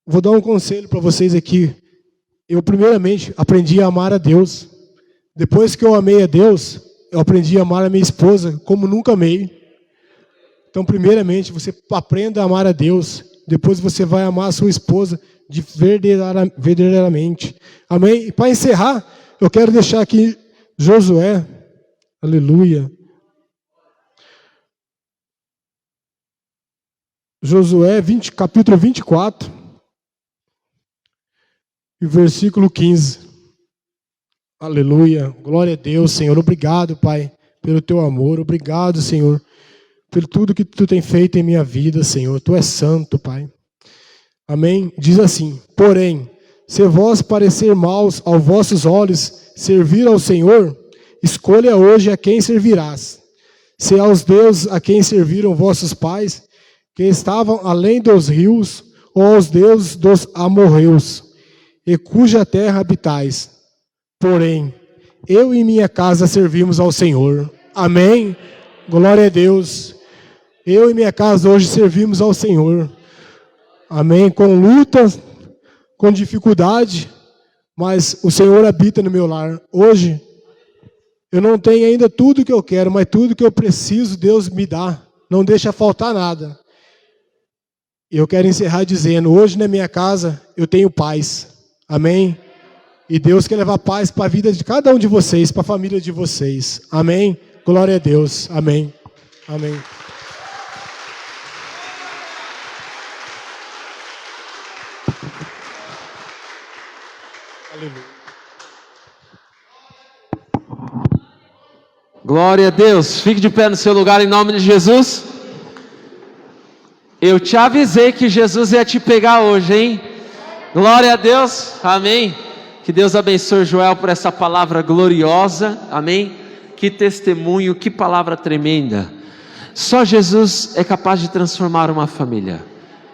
Vou dar um conselho para vocês aqui. Eu primeiramente aprendi a amar a Deus. Depois que eu amei a Deus, eu aprendi a amar a minha esposa como nunca amei. Então, primeiramente, você aprenda a amar a Deus. Depois você vai amar a sua esposa verdadeiramente. Amém? E para encerrar, eu quero deixar aqui Josué. Aleluia. Josué capítulo 24. E versículo 15. Aleluia. Glória a Deus, Senhor. Obrigado, Pai, pelo teu amor. Obrigado, Senhor, por tudo que tu tem feito em minha vida, Senhor. Tu és santo, Pai. Amém? Diz assim: porém, se vós parecer maus aos vossos olhos servir ao Senhor, escolha hoje a quem servirás. Se aos deuses a quem serviram vossos pais, que estavam além dos rios, ou aos deuses dos amorreus, e cuja terra habitais. Porém, eu e minha casa servimos ao Senhor. Amém? Glória a Deus. Eu e minha casa hoje servimos ao Senhor. Amém? Com luta, com dificuldade, mas o Senhor habita no meu lar. Hoje, eu não tenho ainda tudo que eu quero, mas tudo que eu preciso, Deus me dá. Não deixa faltar nada. E eu quero encerrar dizendo: hoje na minha casa eu tenho paz. Amém? E Deus quer levar paz para a vida de cada um de vocês, para a família de vocês. Amém? Glória a Deus. Amém. Amém. Aleluia. Glória a Deus. Fique de pé no seu lugar em nome de Jesus. Eu te avisei que Jesus ia te pegar hoje, hein? Glória a Deus. Amém. Que Deus abençoe o Joel por essa palavra gloriosa. Amém. Que testemunho, que palavra tremenda. Só Jesus é capaz de transformar uma família.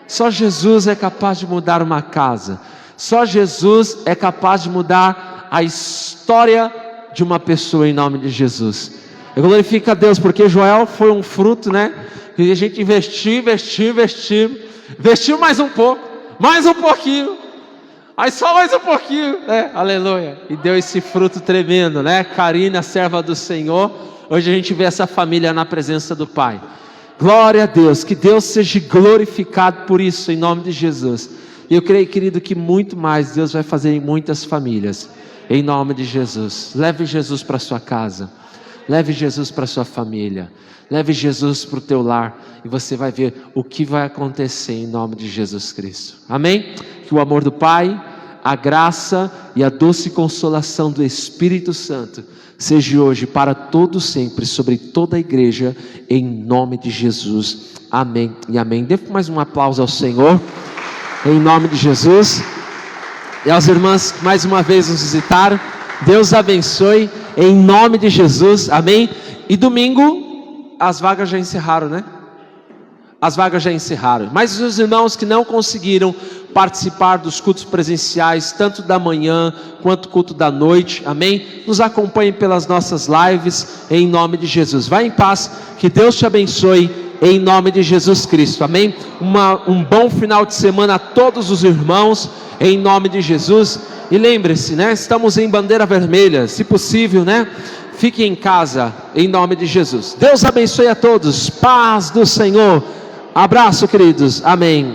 Só Jesus é capaz de mudar uma casa. Só Jesus é capaz de mudar a história de uma pessoa em nome de Jesus. Eu glorifico a Deus porque Joel foi um fruto, né? E a gente investiu mais um pouco, mais um pouquinho, aí só mais um pouquinho, né? Aleluia. E deu esse fruto tremendo, né? Karina, serva do Senhor. Hoje a gente vê essa família na presença do Pai. Glória a Deus, que Deus seja glorificado por isso em nome de Jesus. E eu creio, querido, que muito mais Deus vai fazer em muitas famílias, em nome de Jesus. Leve Jesus para sua casa, leve Jesus para sua família, leve Jesus para o teu lar, e você vai ver o que vai acontecer em nome de Jesus Cristo. Amém? Que o amor do Pai, a graça e a doce consolação do Espírito Santo seja hoje para todos sempre sobre toda a igreja, em nome de Jesus. Amém e amém. Dê mais um aplauso ao Senhor, em nome de Jesus. E aos irmãos que mais uma vez nos visitaram, Deus abençoe em nome de Jesus. Amém. E domingo as vagas já encerraram, né? As vagas já encerraram. Mas os irmãos que não conseguiram participar dos cultos presenciais, tanto da manhã quanto culto da noite, amém? Nos acompanhem pelas nossas lives, em nome de Jesus. Vai em paz, que Deus te abençoe, em nome de Jesus Cristo, amém? Um bom final de semana a todos os irmãos, em nome de Jesus. E lembre-se, né? Estamos em bandeira vermelha, se possível, né? Fique em casa, em nome de Jesus. Deus abençoe a todos, paz do Senhor. Abraço, queridos, amém.